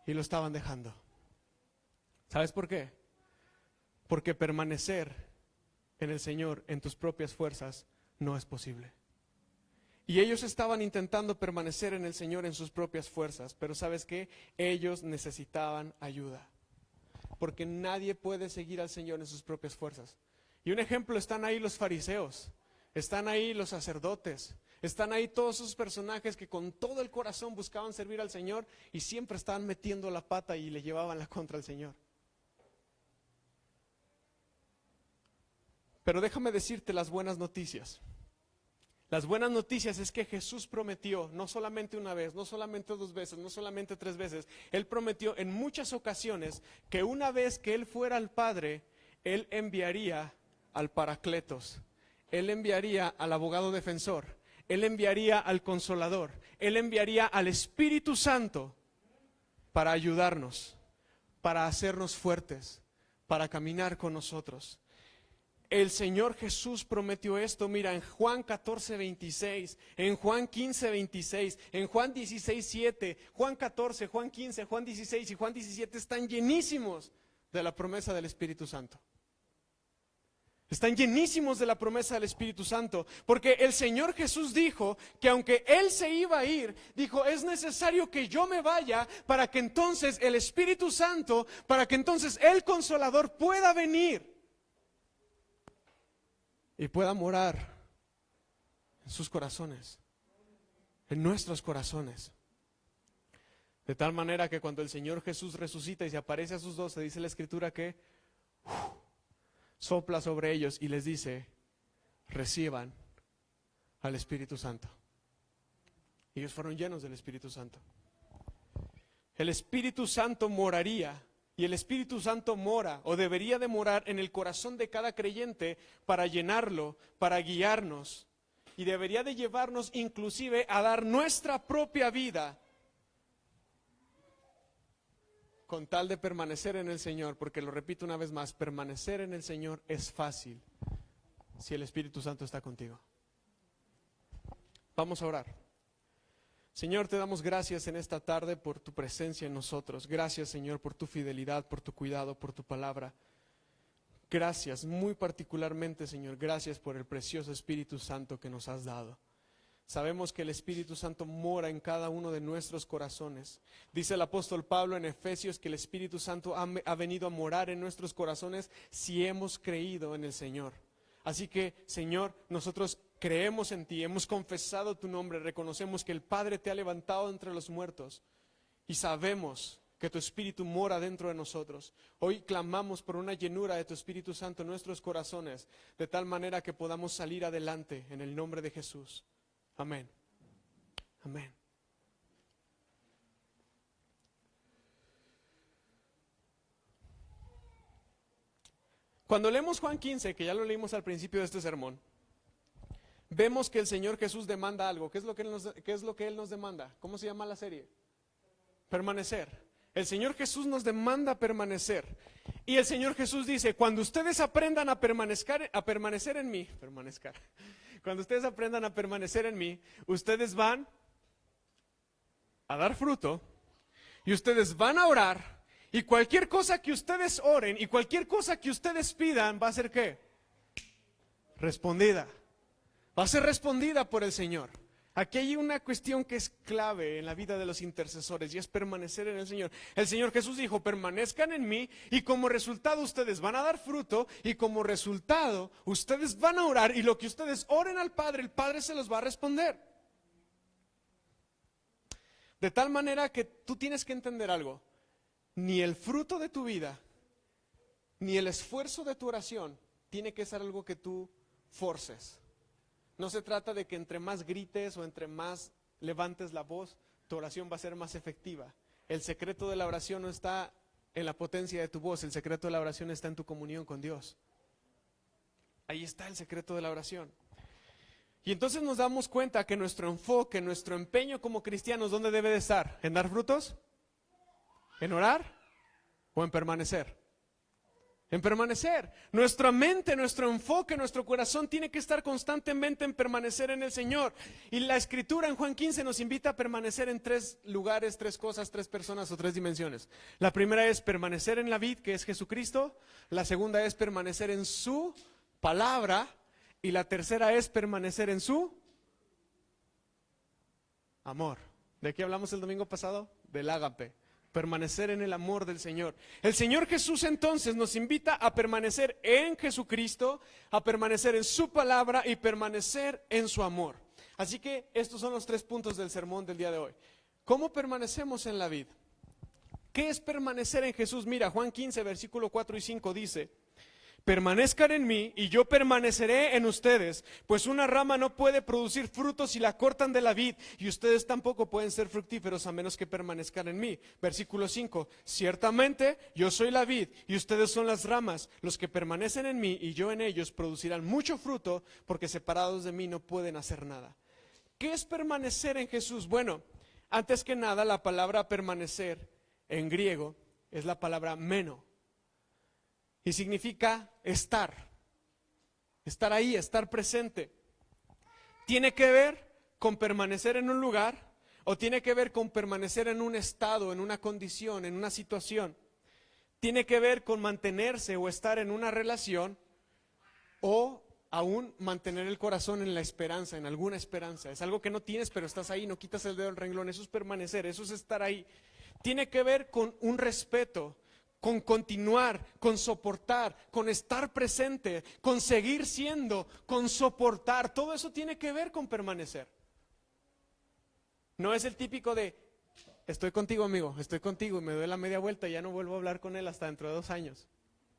Speaker 4: y lo estaban dejando. ¿Sabes por qué? Porque permanecer en el Señor, en tus propias fuerzas, no es posible. Y ellos estaban intentando permanecer en el Señor en sus propias fuerzas, pero ¿sabes qué? Ellos necesitaban ayuda, porque nadie puede seguir al Señor en sus propias fuerzas. Y un ejemplo, están ahí los fariseos, están ahí los sacerdotes, están ahí todos esos personajes que con todo el corazón buscaban servir al Señor y siempre estaban metiendo la pata y le llevaban la contra al Señor. Pero déjame decirte las buenas noticias. Las buenas noticias es que Jesús prometió, no solamente una vez, no solamente 2 veces, no solamente 3 veces. Él prometió en muchas ocasiones que una vez que Él fuera al Padre, Él enviaría al Paracletos. Él enviaría al abogado defensor. Él enviaría al Consolador. Él enviaría al Espíritu Santo para ayudarnos, para hacernos fuertes, para caminar con nosotros. El Señor Jesús prometió esto, mira, en Juan 14:26, en Juan 15:26, en Juan 16:7, Juan 14, Juan 15, Juan 16 y Juan 17 están llenísimos de la promesa del Espíritu Santo. Están llenísimos de la promesa del Espíritu Santo, porque el Señor Jesús dijo que aunque Él se iba a ir, dijo, es necesario que yo me vaya para que entonces el Espíritu Santo, para que entonces el Consolador pueda venir y pueda morar en sus corazones, en nuestros corazones. De tal manera que cuando el Señor Jesús resucita y se aparece a sus 12, dice la Escritura que sopla sobre ellos y les dice, reciban al Espíritu Santo. Ellos fueron llenos del Espíritu Santo. El Espíritu Santo moraría. Y el Espíritu Santo mora o debería de morar en el corazón de cada creyente para llenarlo, para guiarnos. Y debería de llevarnos inclusive a dar nuestra propia vida con tal de permanecer en el Señor. Porque lo repito una vez más, permanecer en el Señor es fácil si el Espíritu Santo está contigo. Vamos a orar. Señor, te damos gracias en esta tarde por tu presencia en nosotros. Gracias, Señor, por tu fidelidad, por tu cuidado, por tu palabra. Gracias, muy particularmente, Señor, gracias por el precioso Espíritu Santo que nos has dado. sabemos que el Espíritu Santo mora en cada uno de nuestros corazones. Dice el apóstol Pablo en Efesios que el Espíritu Santo ha venido a morar en nuestros corazones si hemos creído en el Señor. Así que, Señor, nosotros creemos en ti, hemos confesado tu nombre, reconocemos que el Padre te ha levantado entre los muertos y sabemos que tu Espíritu mora dentro de nosotros. Hoy clamamos por una llenura de tu Espíritu Santo en nuestros corazones, de tal manera que podamos salir adelante en el nombre de Jesús. Amén. Amén. Cuando leemos Juan 15, que ya lo leímos al principio de este sermón, vemos que el Señor Jesús demanda algo. ¿Qué es lo que Él nos demanda? ¿Cómo se llama la serie? Permanecer. El Señor Jesús nos demanda permanecer. Y el Señor Jesús dice, cuando ustedes aprendan a permanecer en mí, cuando ustedes aprendan a permanecer en mí, ustedes van a dar fruto y ustedes van a orar. Y cualquier cosa que ustedes oren y cualquier cosa que ustedes pidan va a ser ¿qué? Respondida. Va a ser respondida por el Señor. Aquí hay una cuestión que es clave en la vida de los intercesores y es permanecer en el Señor. El Señor Jesús dijo, permanezcan en mí y como resultado ustedes van a dar fruto y como resultado ustedes van a orar y lo que ustedes oren al Padre, el Padre se los va a responder. De tal manera que tú tienes que entender algo. Ni el fruto de tu vida, ni el esfuerzo de tu oración tiene que ser algo que tú forces. No se trata de que entre más grites o entre más levantes la voz, tu oración va a ser más efectiva. El secreto de la oración no está en la potencia de tu voz, el secreto de la oración está en tu comunión con Dios. Ahí está el secreto de la oración. Y entonces nos damos cuenta que nuestro enfoque, nuestro empeño como cristianos, ¿dónde debe de estar? ¿En dar frutos? ¿En orar o en permanecer? En permanecer. Nuestra mente, nuestro enfoque, nuestro corazón tiene que estar constantemente en permanecer en el Señor. Y la Escritura en Juan 15 nos invita a permanecer en 3 lugares, 3 cosas, 3 personas o 3 dimensiones. La primera es permanecer en la vid, que es Jesucristo. La segunda es permanecer en su palabra. Y la tercera es permanecer en su amor. ¿De qué hablamos el domingo pasado? Del ágape. Permanecer en el amor del Señor. El Señor Jesús entonces nos invita a permanecer en Jesucristo, a permanecer en su palabra y permanecer en su amor. Así que estos son los 3 puntos del sermón del día de hoy. ¿Cómo permanecemos en la vid? ¿Qué es permanecer en Jesús? Mira, Juan 15, versículo 4 y 5 dice: permanezcan en mí y yo permaneceré en ustedes, pues una rama no puede producir frutos si la cortan de la vid, y ustedes tampoco pueden ser fructíferos a menos que permanezcan en mí. Versículo 5, ciertamente yo soy la vid y ustedes son las ramas, los que permanecen en mí y yo en ellos producirán mucho fruto, porque separados de mí no pueden hacer nada. ¿Qué es permanecer en Jesús? Bueno, antes que nada la palabra permanecer en griego es la palabra meno. Y significa estar ahí, estar presente. ¿Tiene que ver con permanecer en un lugar o tiene que ver con permanecer en un estado, en una condición, en una situación? ¿Tiene que ver con mantenerse o estar en una relación o aún mantener el corazón en la esperanza, en alguna esperanza? Es algo que no tienes pero estás ahí, no quitas el dedo del renglón, eso es permanecer, eso es estar ahí. Tiene que ver con un respeto, con continuar, con soportar, con estar presente, con seguir siendo, con soportar. Todo eso tiene que ver con permanecer. No es el típico de, estoy contigo amigo, estoy contigo y me doy la media vuelta y ya no vuelvo a hablar con él hasta dentro de 2 años.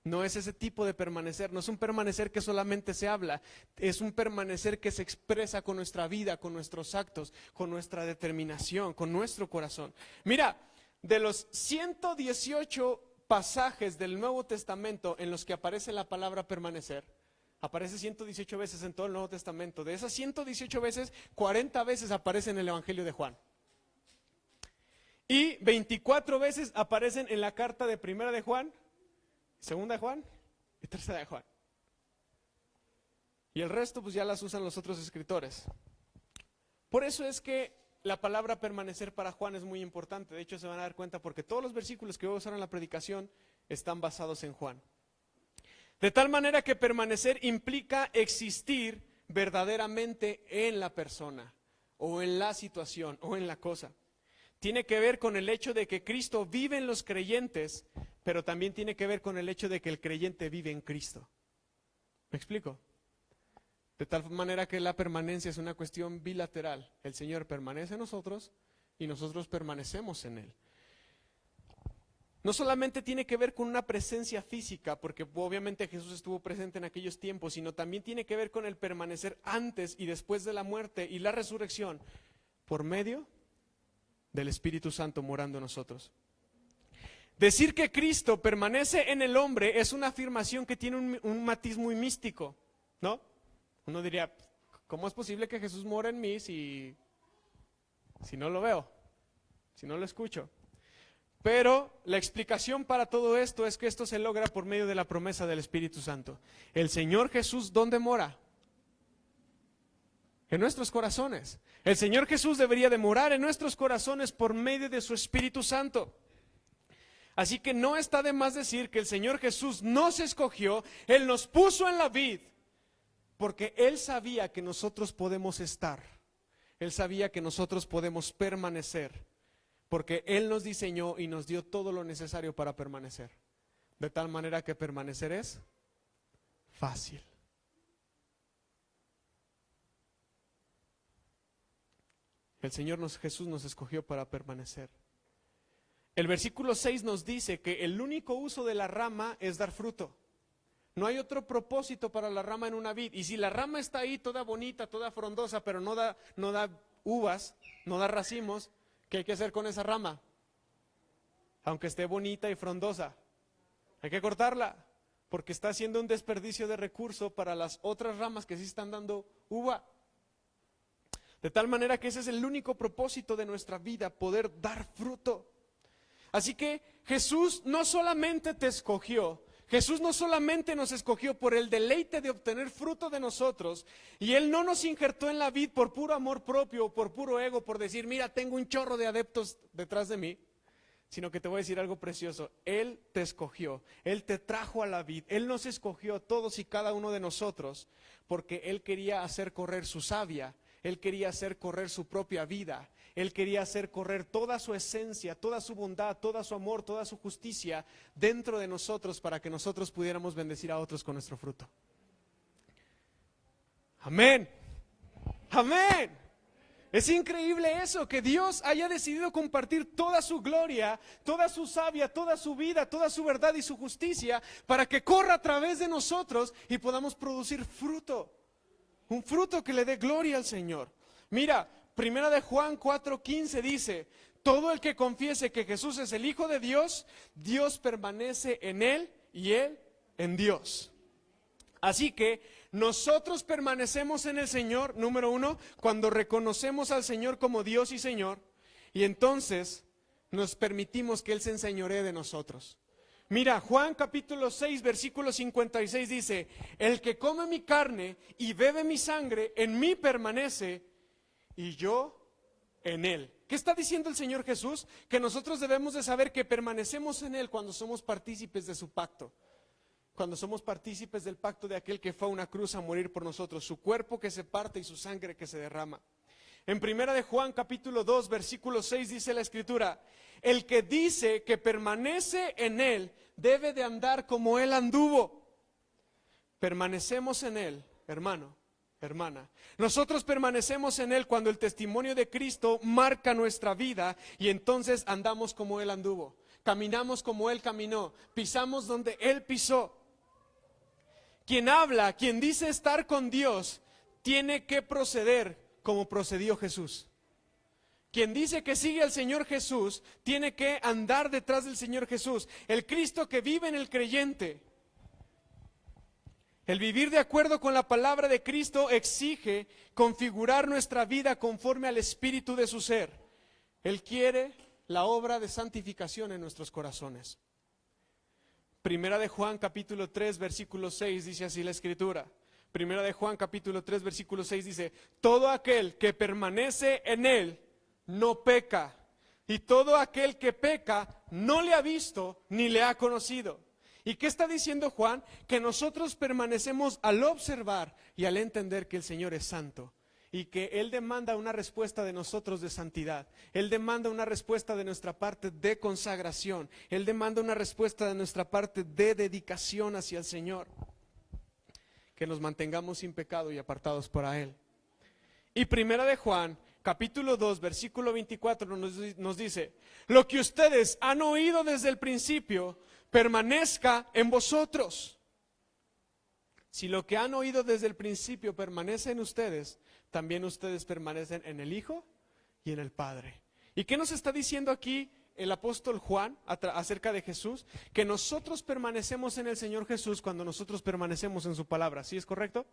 Speaker 4: No es ese tipo de permanecer, no es un permanecer que solamente se habla, es un permanecer que se expresa con nuestra vida, con nuestros actos, con nuestra determinación, con nuestro corazón. Mira, de los 118 pasajes del Nuevo Testamento en los que aparece la palabra permanecer, aparece 118 veces en todo el Nuevo Testamento. De esas 118 veces, 40 veces aparece en el Evangelio de Juan. Y 24 veces aparecen en la carta de Primera de Juan, Segunda de Juan y Tercera de Juan. Y el resto pues ya las usan los otros escritores. Por eso es que la palabra permanecer para Juan es muy importante. De hecho se van a dar cuenta porque todos los versículos que voy a usar en la predicación están basados en Juan. De tal manera que permanecer implica existir verdaderamente en la persona. o en la situación o en la cosa. Tiene que ver con el hecho de que Cristo vive en los creyentes, pero también tiene que ver con el hecho de que el creyente vive en Cristo. ¿Me explico? De tal manera que la permanencia es una cuestión bilateral. El Señor permanece en nosotros y nosotros permanecemos en Él. No solamente tiene que ver con una presencia física, porque obviamente Jesús estuvo presente en aquellos tiempos, sino también tiene que ver con el permanecer antes y después de la muerte y la resurrección por medio del Espíritu Santo morando en nosotros. Decir que Cristo permanece en el hombre es una afirmación que tiene un matiz muy místico, ¿no? Uno diría, ¿cómo es posible que Jesús mora en mí si no lo veo, si no lo escucho? Pero la explicación para todo esto es que esto se logra por medio de la promesa del Espíritu Santo. El Señor Jesús, ¿dónde mora? En nuestros corazones. El Señor Jesús debería de morar en nuestros corazones por medio de su Espíritu Santo. Así que no está de más decir que el Señor Jesús nos escogió, Él nos puso en la vid, porque Él sabía que nosotros podemos estar, Él sabía que nosotros podemos permanecer, porque Él nos diseñó y nos dio todo lo necesario para permanecer. De tal manera que permanecer es fácil. El Señor Jesús nos escogió para permanecer. El versículo 6 nos dice que el único uso de la rama es dar fruto. No hay otro propósito para la rama en una vid. Y si la rama está ahí toda bonita, toda frondosa, pero no da uvas, no da racimos, ¿qué hay que hacer con esa rama? Aunque esté bonita y frondosa, hay que cortarla, porque está haciendo un desperdicio de recurso para las otras ramas que sí están dando uva. De tal manera que ese es el único propósito de nuestra vida, poder dar fruto. Así que Jesús no solamente te escogió, Jesús no solamente nos escogió por el deleite de obtener fruto de nosotros, y Él no nos injertó en la vid por puro amor propio o por puro ego, por decir, mira, tengo un chorro de adeptos detrás de mí, sino que te voy a decir algo precioso. Él te escogió, Él te trajo a la vid, Él nos escogió a todos y cada uno de nosotros, porque Él quería hacer correr su savia, Él quería hacer correr su propia vida, Él quería hacer correr toda su esencia, toda su bondad, todo su amor, toda su justicia dentro de nosotros para que nosotros pudiéramos bendecir a otros con nuestro fruto. Amén. Amén. Es increíble eso, que Dios haya decidido compartir toda su gloria, toda su savia, toda su vida, toda su verdad y su justicia para que corra a través de nosotros y podamos producir fruto. Un fruto que le dé gloria al Señor. Mira, Primera de Juan 4:15 dice, todo el que confiese que Jesús es el Hijo de Dios, Dios permanece en Él y Él en Dios. Así que nosotros permanecemos en el Señor, número uno, cuando reconocemos al Señor como Dios y Señor, y entonces nos permitimos que Él se enseñoree de nosotros. Mira, Juan capítulo 6, versículo 56 dice, el que come mi carne y bebe mi sangre, en mí permanece y yo en él. ¿Qué está diciendo el Señor Jesús? Que nosotros debemos de saber que permanecemos en Él cuando somos partícipes de su pacto. Cuando somos partícipes del pacto de aquel que fue a una cruz a morir por nosotros, su cuerpo que se parte y su sangre que se derrama. En Primera de Juan capítulo 2 versículo 6 dice la Escritura, el que dice que permanece en Él debe de andar como Él anduvo. Permanecemos en Él, hermano, hermana. Nosotros permanecemos en Él cuando el testimonio de Cristo marca nuestra vida y entonces andamos como Él anduvo. Caminamos como Él caminó, pisamos donde Él pisó. Quien habla, quien dice estar con Dios, tiene que proceder como procedió Jesús. Quien dice que sigue al Señor Jesús, tiene que andar detrás del Señor Jesús. El Cristo que vive en el creyente. El vivir de acuerdo con la palabra de Cristo exige configurar nuestra vida conforme al espíritu de su ser. Él quiere la obra de santificación en nuestros corazones. Primera de Juan capítulo 3 versículo 6 dice así la Escritura. Primera de Juan capítulo 3 versículo 6 dice, todo aquel que permanece en Él no peca, y todo aquel que peca no le ha visto ni le ha conocido. ¿Y qué está diciendo Juan? Que nosotros permanecemos al observar y al entender que el Señor es santo y que Él demanda una respuesta de nosotros de santidad. Él demanda una respuesta de nuestra parte de consagración. Él demanda una respuesta de nuestra parte de dedicación hacia el Señor. Que nos mantengamos sin pecado y apartados para Él. Y Primera de Juan, capítulo 2, versículo 24 nos dice: lo que ustedes han oído desde el principio permanezca en vosotros. Si lo que han oído desde el principio permanece en ustedes, también ustedes permanecen en el Hijo y en el Padre. ¿Y qué nos está diciendo aquí el apóstol Juan acerca de Jesús? Que nosotros permanecemos en el Señor Jesús cuando nosotros permanecemos en su palabra. ¿Sí es correcto?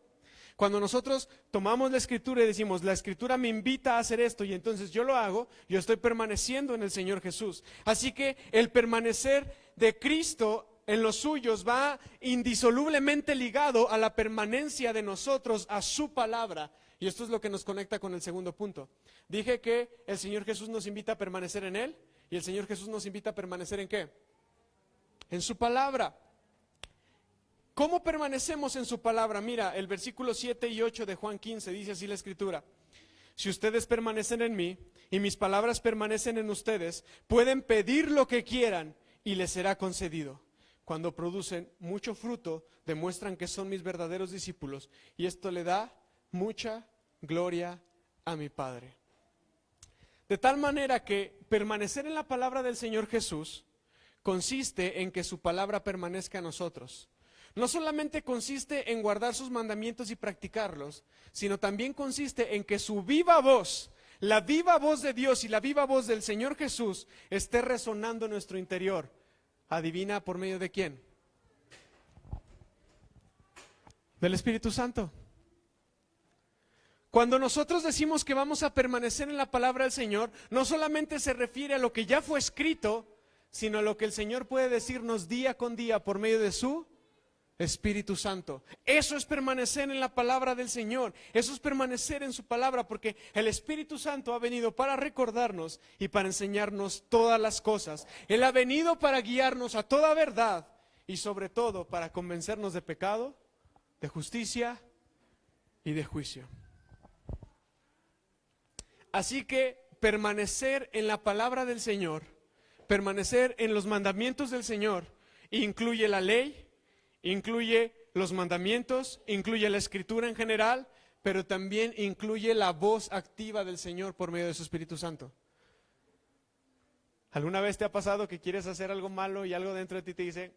Speaker 4: Cuando nosotros tomamos la Escritura y decimos, la Escritura me invita a hacer esto y entonces yo lo hago, yo estoy permaneciendo en el Señor Jesús. Así que el permanecer de Cristo en los suyos va indisolublemente ligado a la permanencia de nosotros a su palabra. Y esto es lo que nos conecta con el segundo punto. Dije que el Señor Jesús nos invita a permanecer en Él, y el Señor Jesús nos invita a permanecer ¿en qué? En su palabra. ¿Cómo permanecemos en su palabra? Mira, el versículo 7 y 8 de Juan 15 dice así la Escritura: si ustedes permanecen en mí y mis palabras permanecen en ustedes, pueden pedir lo que quieran y les será concedido. Cuando producen mucho fruto, demuestran que son mis verdaderos discípulos, y esto le da mucha gloria a mi Padre. De tal manera que permanecer en la palabra del Señor Jesús consiste en que su palabra permanezca en nosotros. No solamente consiste en guardar sus mandamientos y practicarlos, sino también consiste en que su viva voz, la viva voz de Dios y la viva voz del Señor Jesús esté resonando en nuestro interior. ¿Adivina por medio de quién? Del Espíritu Santo. Cuando nosotros decimos que vamos a permanecer en la palabra del Señor, no solamente se refiere a lo que ya fue escrito, sino a lo que el Señor puede decirnos día con día por medio de su Espíritu Santo. Eso es permanecer en la palabra del Señor. Eso es permanecer en su palabra, porque el Espíritu Santo ha venido para recordarnos y para enseñarnos todas las cosas. Él ha venido para guiarnos a toda verdad y sobre todo para convencernos de pecado, de justicia y de juicio. Así que permanecer en la palabra del Señor, permanecer en los mandamientos del Señor, incluye la ley, incluye los mandamientos, incluye la Escritura en general, pero también incluye la voz activa del Señor por medio de su Espíritu Santo. ¿Alguna vez te ha pasado que quieres hacer algo malo y algo dentro de ti te dice,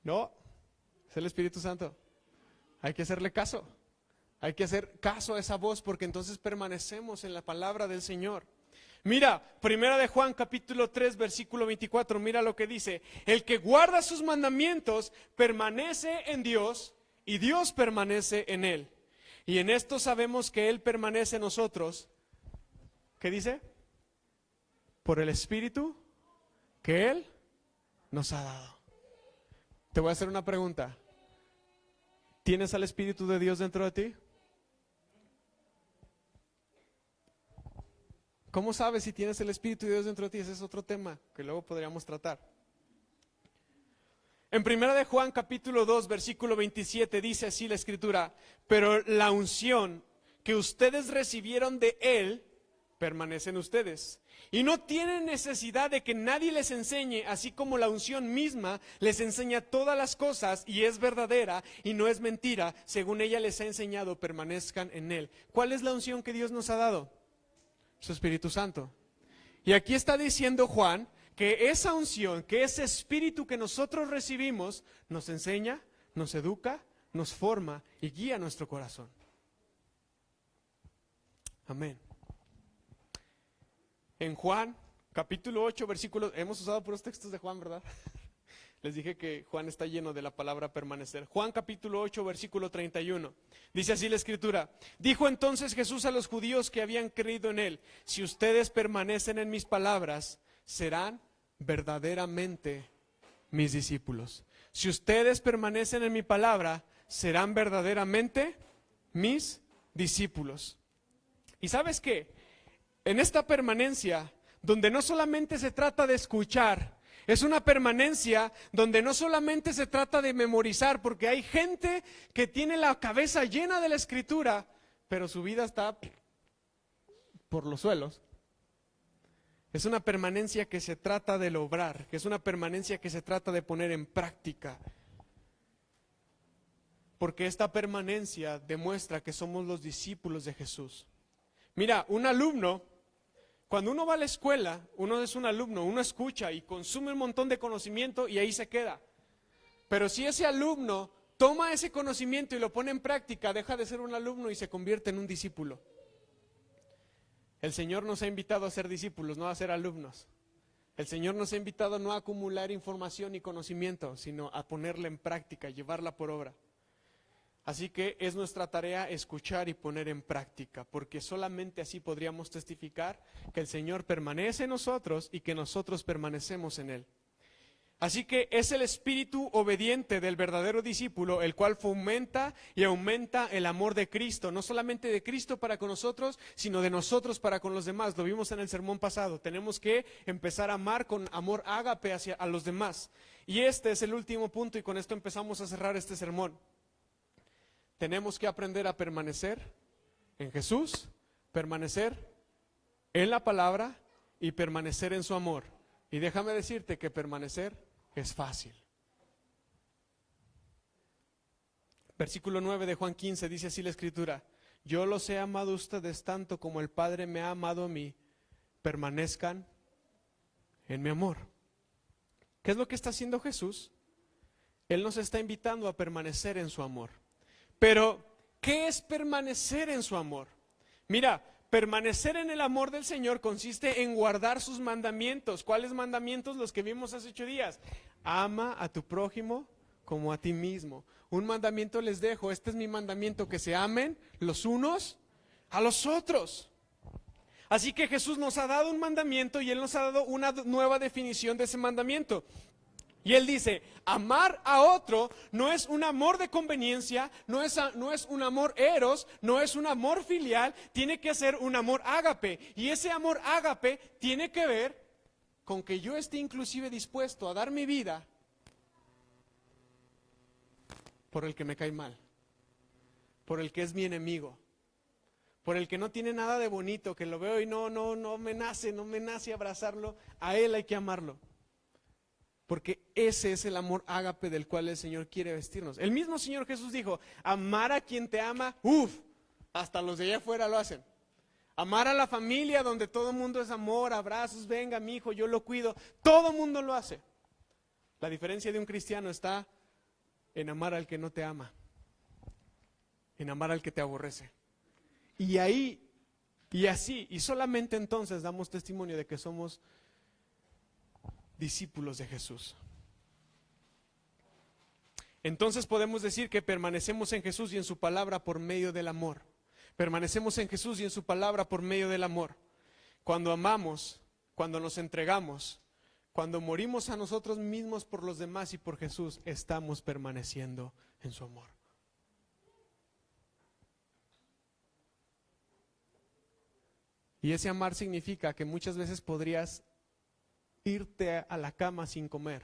Speaker 4: no, es el Espíritu Santo, hay que hacerle caso, hay que hacer caso a esa voz, porque entonces permanecemos en la palabra del Señor? Mira, Primera de Juan capítulo 3 versículo 24, mira lo que dice: el que guarda sus mandamientos permanece en Dios y Dios permanece en él. Y en esto sabemos que Él permanece en nosotros. ¿Qué dice? Por el Espíritu que Él nos ha dado. Te voy a hacer una pregunta. ¿Tienes al Espíritu de Dios dentro de ti? ¿Cómo sabes si tienes el Espíritu de Dios dentro de ti? Ese es otro tema que luego podríamos tratar. En Primera de Juan capítulo 2 versículo 27 dice así la Escritura: pero la unción que ustedes recibieron de Él permanece en ustedes. Y no tienen necesidad de que nadie les enseñe, así como la unción misma les enseña todas las cosas y es verdadera y no es mentira. Según ella les ha enseñado, permanezcan en Él. ¿Cuál es la unción que Dios nos ha dado? Su Espíritu Santo. Y aquí está diciendo Juan que esa unción, que ese Espíritu que nosotros recibimos, nos enseña, nos educa, nos forma y guía nuestro corazón. Amén. En Juan, capítulo 8, versículos, hemos usado puros textos de Juan, ¿verdad? Les dije que Juan está lleno de la palabra permanecer. Juan capítulo 8, versículo 31. Dice así la Escritura: dijo entonces Jesús a los judíos que habían creído en Él: si ustedes permanecen en mis palabras, serán verdaderamente mis discípulos. Si ustedes permanecen en mi palabra, serán verdaderamente mis discípulos. ¿Y sabes qué? En esta permanencia, donde no solamente se trata de escuchar, es una permanencia donde no solamente se trata de memorizar, porque hay gente que tiene la cabeza llena de la Escritura,
Speaker 3: pero su vida está por los suelos. Es una permanencia que se trata de lograr, que es una permanencia que se trata de poner en práctica. Porque esta permanencia demuestra que somos los discípulos de Jesús. Mira, un alumno, cuando uno va a la escuela, uno es un alumno, uno escucha y consume un montón de conocimiento y ahí se queda. Pero si ese alumno toma ese conocimiento y lo pone en práctica, deja de ser un alumno y se convierte en un discípulo. El Señor nos ha invitado a ser discípulos, no a ser alumnos. El Señor nos ha invitado no a acumular información y conocimiento, sino a ponerla en práctica, llevarla por obra. Así que es nuestra tarea escuchar y poner en práctica, porque solamente así podríamos testificar que el Señor permanece en nosotros y que nosotros permanecemos en Él. Así que es el espíritu obediente del verdadero discípulo el cual fomenta y aumenta el amor de Cristo, no solamente de Cristo para con nosotros, sino de nosotros para con los demás. Lo vimos en el sermón pasado. Tenemos que empezar a amar con amor ágape hacia a los demás. Y este es el último punto y con esto empezamos a cerrar este sermón. Tenemos que aprender a permanecer en Jesús, permanecer en la palabra y permanecer en su amor. Y déjame decirte que permanecer es fácil. Versículo 9 de Juan 15 dice así la Escritura: yo los he amado a ustedes tanto como el Padre me ha amado a mí, permanezcan en mi amor. ¿Qué es lo que está haciendo Jesús? Él nos está invitando a permanecer en su amor. Pero, ¿qué es permanecer en su amor? Mira, permanecer en el amor del Señor consiste en guardar sus mandamientos. ¿Cuáles mandamientos? Los que vimos hace 8 días. Ama a tu prójimo como a ti mismo. Un mandamiento les dejo, este es mi mandamiento, que se amen los unos a los otros. Así que Jesús nos ha dado un mandamiento y Él nos ha dado una nueva definición de ese mandamiento. Y Él dice, amar a otro no es un amor de conveniencia, no es un amor eros, no es un amor filial, tiene que ser un amor ágape. Y ese amor ágape tiene que ver con que yo esté inclusive dispuesto a dar mi vida por el que me cae mal, por el que es mi enemigo, por el que no tiene nada de bonito, que lo veo y no me nace abrazarlo. A él hay que amarlo. Porque ese es el amor ágape del cual el Señor quiere vestirnos. El mismo Señor Jesús dijo, amar a quien te ama, hasta los de allá afuera lo hacen. Amar a la familia donde todo el mundo es amor, abrazos, venga mi hijo, yo lo cuido, todo el mundo lo hace. La diferencia de un cristiano está en amar al que no te ama, en amar al que te aborrece. Y ahí, y así, y solamente entonces damos testimonio de que somos discípulos de Jesús. Entonces podemos decir que permanecemos en Jesús y en su palabra por medio del amor. Permanecemos en Jesús y en su palabra por medio del amor. Cuando amamos, cuando nos entregamos, cuando morimos a nosotros mismos por los demás y por Jesús, estamos permaneciendo en su amor. Y ese amar significa que muchas veces podrías irte a la cama sin comer,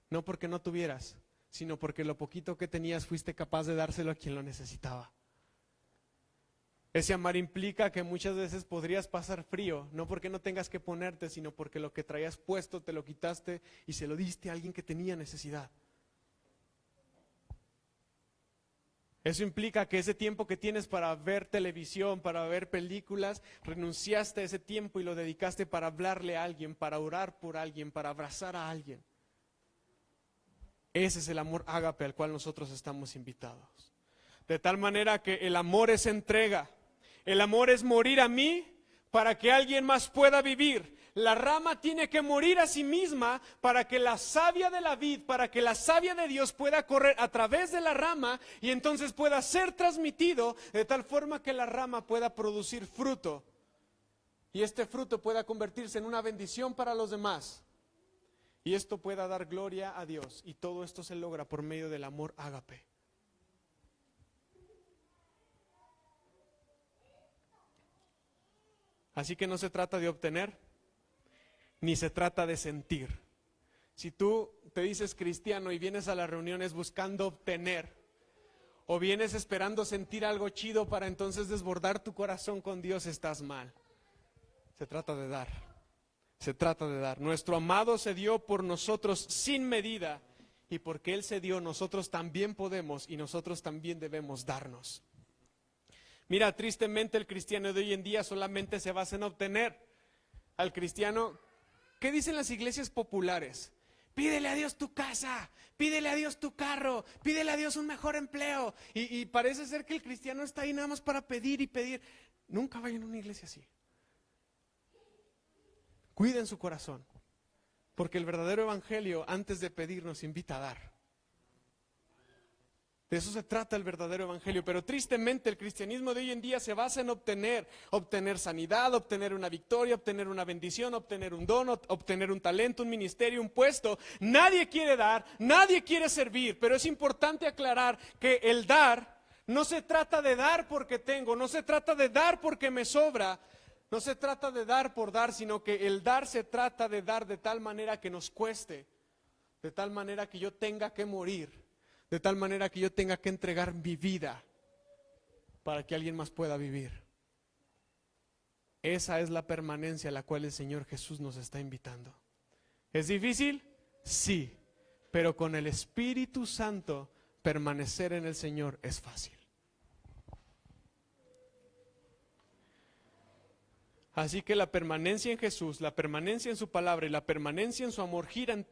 Speaker 3: no porque no tuvieras, sino porque lo poquito que tenías fuiste capaz de dárselo a quien lo necesitaba. Ese amar implica que muchas veces podrías pasar frío, no porque no tengas que ponerte, sino porque lo que traías puesto te lo quitaste y se lo diste a alguien que tenía necesidad. Eso implica que ese tiempo que tienes para ver televisión, para ver películas, renunciaste a ese tiempo y lo dedicaste para hablarle a alguien, para orar por alguien, para abrazar a alguien. Ese es el amor ágape al cual nosotros estamos invitados. De tal manera que el amor es entrega. El amor es morir a mí para que alguien más pueda vivir. La rama tiene que morir a sí misma para que la savia de la vid, para que la savia de Dios pueda correr a través de la rama y entonces pueda ser transmitido de tal forma que la rama pueda producir fruto. Y este fruto pueda convertirse en una bendición para los demás. Y esto pueda dar gloria a Dios. Y todo esto se logra por medio del amor ágape. Así que no se trata de obtener, ni se trata de sentir. Si tú te dices cristiano y vienes a las reuniones buscando obtener,
Speaker 4: o vienes esperando sentir algo chido para entonces desbordar tu corazón con Dios, estás mal. Se trata de dar. Se trata de dar. Nuestro amado se dio por nosotros sin medida, y porque Él se dio, nosotros también podemos y nosotros también debemos darnos. Mira, tristemente el cristiano de hoy en día solamente se basa en obtener. Al cristiano, ¿qué dicen las iglesias populares? Pídele a Dios tu casa, pídele a Dios tu carro, pídele a Dios un mejor empleo. Y parece ser que el cristiano está ahí nada más para pedir y pedir. Nunca vayan a una iglesia así. Cuiden su corazón, porque el verdadero evangelio, antes de pedir, nos invita a dar. De eso se trata el verdadero evangelio, pero tristemente el cristianismo de hoy en día se basa en obtener sanidad, obtener una victoria, obtener una bendición, obtener un don, obtener un talento, un ministerio, un puesto. Nadie quiere dar, nadie quiere servir, pero es importante aclarar que el dar no se trata de dar porque tengo, no se trata de dar porque me sobra, no se trata de dar por dar, sino que el dar se trata de dar de tal manera que nos cueste, de tal manera que yo tenga que morir, de tal manera que yo tenga que entregar mi vida para que alguien más pueda vivir. Esa es la permanencia a la cual el Señor Jesús nos está invitando. ¿Es difícil? Sí, pero con el Espíritu Santo permanecer en el Señor es fácil. Así que la permanencia en Jesús, la permanencia en su palabra y la permanencia en su amor gira en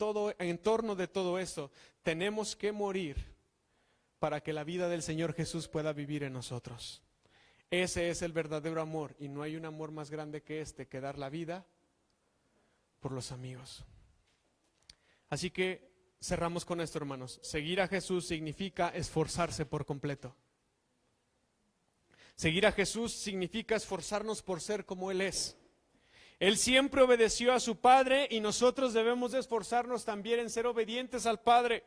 Speaker 4: torno de todo eso. Tenemos que morir para que la vida del Señor Jesús pueda vivir en nosotros. Ese es el verdadero amor, y no hay un amor más grande que este, que dar la vida por los amigos. Así que cerramos con esto, hermanos. Seguir a Jesús significa esforzarse por completo. Seguir a Jesús significa esforzarnos por ser como Él es. Él siempre obedeció a su Padre y nosotros debemos de esforzarnos también en ser obedientes al Padre.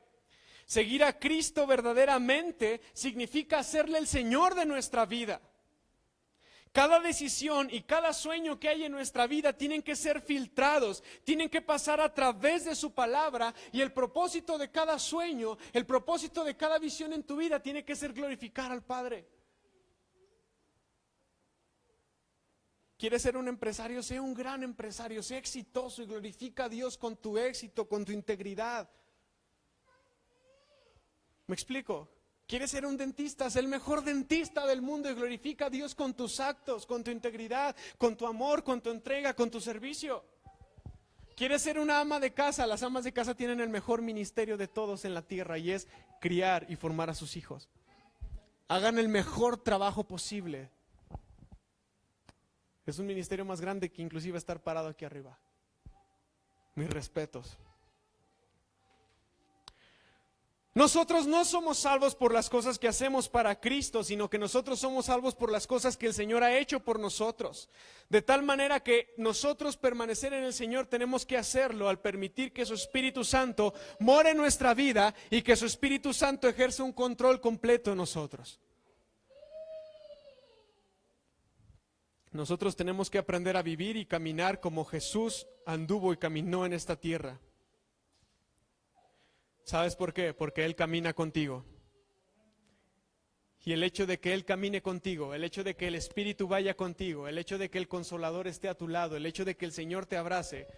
Speaker 4: Seguir a Cristo verdaderamente significa hacerle el Señor de nuestra vida. Cada decisión y cada sueño que hay en nuestra vida tienen que ser filtrados, tienen que pasar a través de su palabra, y el propósito de cada sueño, el propósito de cada visión en tu vida tiene que ser glorificar al Padre. ¿Quieres ser un empresario? Sé un gran empresario, sé exitoso y glorifica a Dios con tu éxito, con tu integridad. ¿Me explico? ¿Quieres ser un dentista? Sé el mejor dentista del mundo y glorifica a Dios con tus actos, con tu integridad, con tu amor, con tu entrega, con tu servicio. ¿Quieres ser una ama de casa? Las amas de casa tienen el mejor ministerio de todos en la tierra, y es criar y formar a sus hijos. Hagan el mejor trabajo posible. Es un ministerio más grande que inclusive estar parado aquí arriba. Mis respetos. Nosotros no somos salvos por las cosas que hacemos para Cristo, sino que nosotros somos salvos por las cosas que el Señor ha hecho por nosotros. De tal manera que nosotros permanecer en el Señor tenemos que hacerlo al permitir que su Espíritu Santo more en nuestra vida y que su Espíritu Santo ejerza un control completo en nosotros. Nosotros tenemos que aprender a vivir y caminar como Jesús anduvo y caminó en esta tierra. ¿Sabes por qué? Porque Él camina contigo. Y el hecho de que Él camine contigo, el hecho de que el Espíritu vaya contigo, el hecho de que el Consolador esté a tu lado, el hecho de que el Señor te abrace,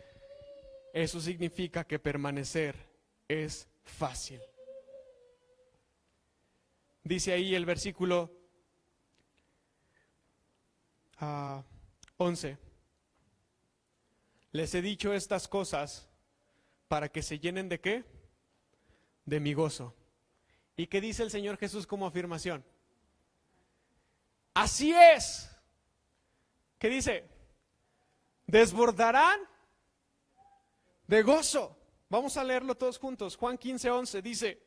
Speaker 4: eso significa que permanecer es fácil. Dice ahí el versículo 11. Les he dicho estas cosas para que se llenen ¿de qué? De mi gozo. ¿Y qué dice el Señor Jesús como afirmación? Así es. ¿Qué dice? Desbordarán de gozo. Vamos a leerlo todos juntos. Juan 15:11 dice: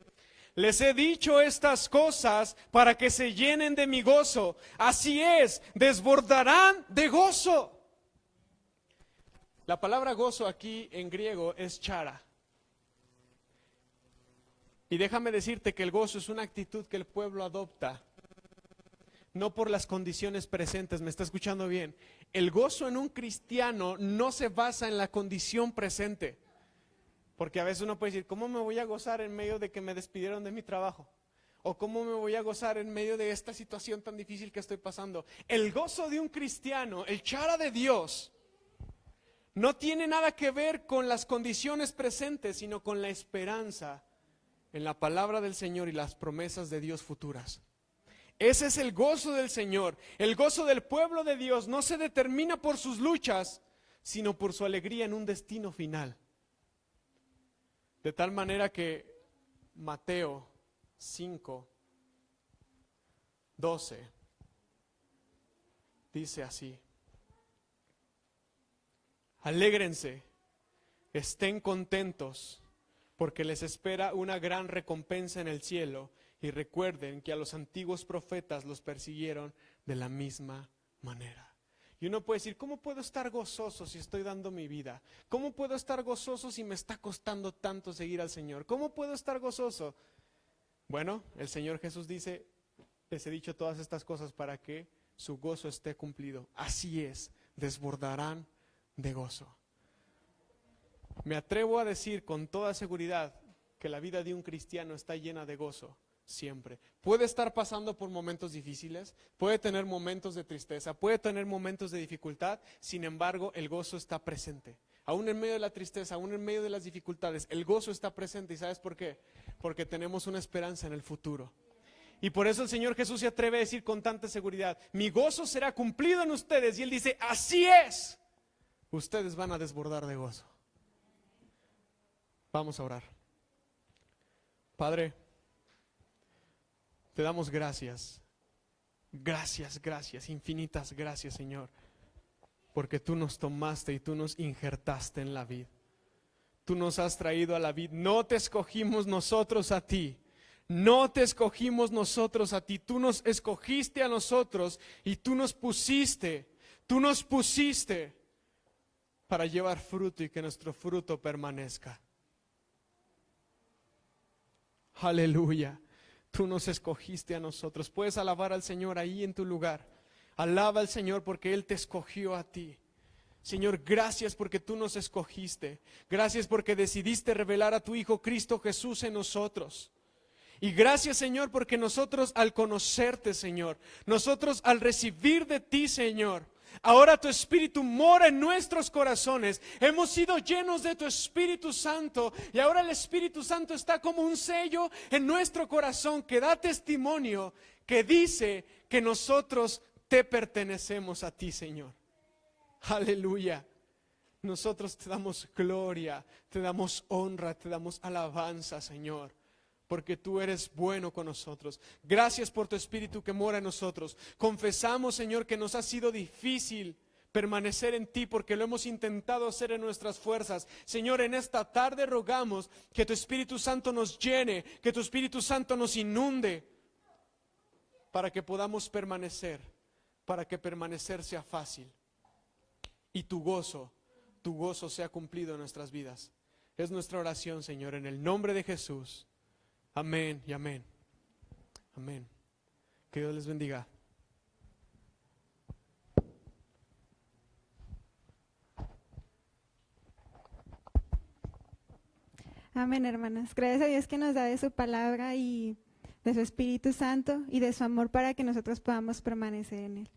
Speaker 4: les he dicho estas cosas para que se llenen de mi gozo. Así es, desbordarán de gozo. La palabra gozo aquí en griego es chara. Y déjame decirte que el gozo es una actitud que el pueblo adopta, no por las condiciones presentes. ¿Me está escuchando bien? El gozo en un cristiano no se basa en la condición presente. Porque a veces uno puede decir, ¿cómo me voy a gozar en medio de que me despidieron de mi trabajo? ¿O cómo me voy a gozar en medio de esta situación tan difícil que estoy pasando? El gozo de un cristiano, el chara de Dios, no tiene nada que ver con las condiciones presentes, sino con la esperanza en la palabra del Señor y las promesas de Dios futuras. Ese es el gozo del Señor. El gozo del pueblo de Dios no se determina por sus luchas, sino por su alegría en un destino final. De tal manera que Mateo 5:12 dice así: alégrense, estén contentos, porque les espera una gran recompensa en el cielo, y recuerden que a los antiguos profetas los persiguieron de la misma manera. Y uno puede decir, ¿cómo puedo estar gozoso si estoy dando mi vida? ¿Cómo puedo estar gozoso si me está costando tanto seguir al Señor? ¿Cómo puedo estar gozoso? Bueno, el Señor Jesús dice, les he dicho todas estas cosas para que su gozo esté cumplido. Así es, desbordarán de gozo. Me atrevo a decir con toda seguridad que la vida de un cristiano está llena de gozo. Siempre. Puede estar pasando por momentos difíciles, puede tener momentos de tristeza, puede tener momentos de dificultad, sin embargo, el gozo está presente. Aún en medio de la tristeza, aún en medio de las dificultades, el gozo está presente. ¿Y sabes por qué? Porque tenemos una esperanza en el futuro. Y por eso el Señor Jesús se atreve a decir con tanta seguridad, mi gozo será cumplido en ustedes. Y Él dice, así es. Ustedes van a desbordar de gozo. Vamos a orar. Padre, te damos gracias, gracias, infinitas gracias, Señor, porque tú nos tomaste y tú nos injertaste en la vid. Tú nos has traído a la vid, no te escogimos nosotros a ti, no te escogimos nosotros a ti, tú nos escogiste a nosotros y tú nos pusiste para llevar fruto y que nuestro fruto permanezca. Aleluya. Tú nos escogiste a nosotros. Puedes alabar al Señor ahí en tu lugar. Alaba al Señor porque Él te escogió a ti. Señor, gracias porque tú nos escogiste. Gracias porque decidiste revelar a tu Hijo Cristo Jesús en nosotros. Y gracias, Señor, porque nosotros al conocerte, Señor, nosotros al recibir de ti, Señor, ahora tu Espíritu mora en nuestros corazones. Hemos sido llenos de tu Espíritu Santo y ahora el Espíritu Santo está como un sello en nuestro corazón que da testimonio, que dice que nosotros te pertenecemos a ti, Señor. Aleluya. Nosotros te damos gloria, te damos honra, te damos alabanza, Señor, porque tú eres bueno con nosotros. Gracias por tu Espíritu que mora en nosotros. Confesamos, Señor, que nos ha sido difícil permanecer en ti porque lo hemos intentado hacer en nuestras fuerzas. Señor, en esta tarde rogamos que tu Espíritu Santo nos llene, que tu Espíritu Santo nos inunde para que podamos permanecer, para que permanecer sea fácil y tu gozo sea cumplido en nuestras vidas. Es nuestra oración, Señor, en el nombre de Jesús. Amén y amén. Amén. Que Dios les bendiga.
Speaker 1: Amén, hermanas. Gracias a Dios que nos da de su palabra y de su Espíritu Santo y de su amor para que nosotros podamos permanecer en Él.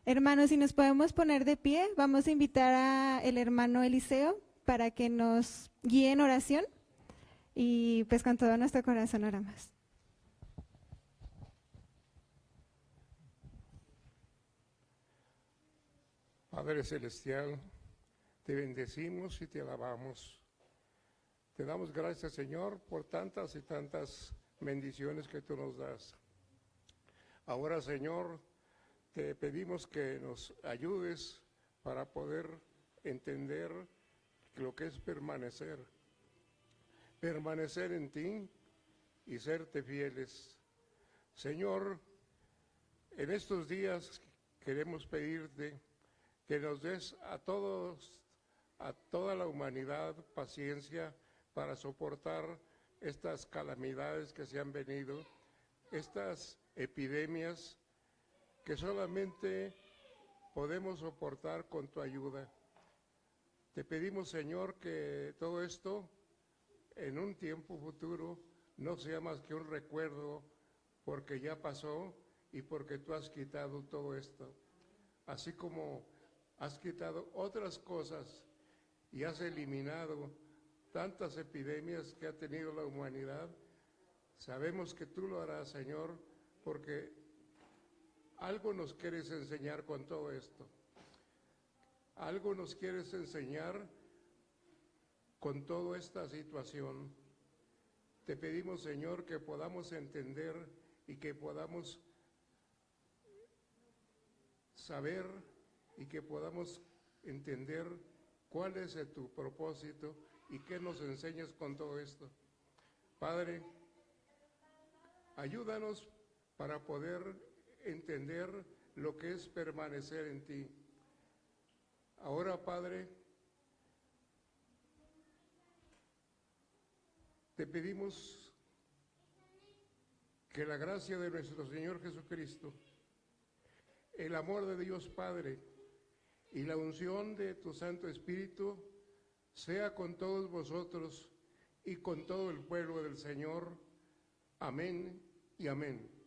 Speaker 1: Hermanos, si nos podemos poner de pie, vamos a invitar al hermano Eliseo para que nos guíe en oración y pues con todo nuestro corazón oramos.
Speaker 7: Padre Celestial, te bendecimos y te alabamos. Te damos gracias, Señor, por tantas y tantas bendiciones que tú nos das. Ahora, Señor, te pedimos que nos ayudes para poder entender lo que es permanecer en ti y serte fieles. Señor, en estos días queremos pedirte que nos des a toda la humanidad paciencia para soportar estas calamidades que se han venido, estas epidemias que solamente podemos soportar con tu ayuda. Te pedimos, Señor, que todo esto en un tiempo futuro no sea más que un recuerdo porque ya pasó y porque tú has quitado todo esto. Así como has quitado otras cosas y has eliminado tantas epidemias que ha tenido la humanidad, sabemos que tú lo harás, Señor, porque algo nos quieres enseñar con todo esto. Algo nos quieres enseñar con toda esta situación. Te pedimos, Señor, que podamos entender y que podamos saber y que podamos entender cuál es tu propósito y qué nos enseñas con todo esto. Padre, ayúdanos para poder entender lo que es permanecer en ti. Ahora, Padre, te pedimos que la gracia de nuestro Señor Jesucristo, el amor de Dios Padre y la unción de tu Santo Espíritu sea con todos vosotros y con todo el pueblo del Señor. Amén y amén.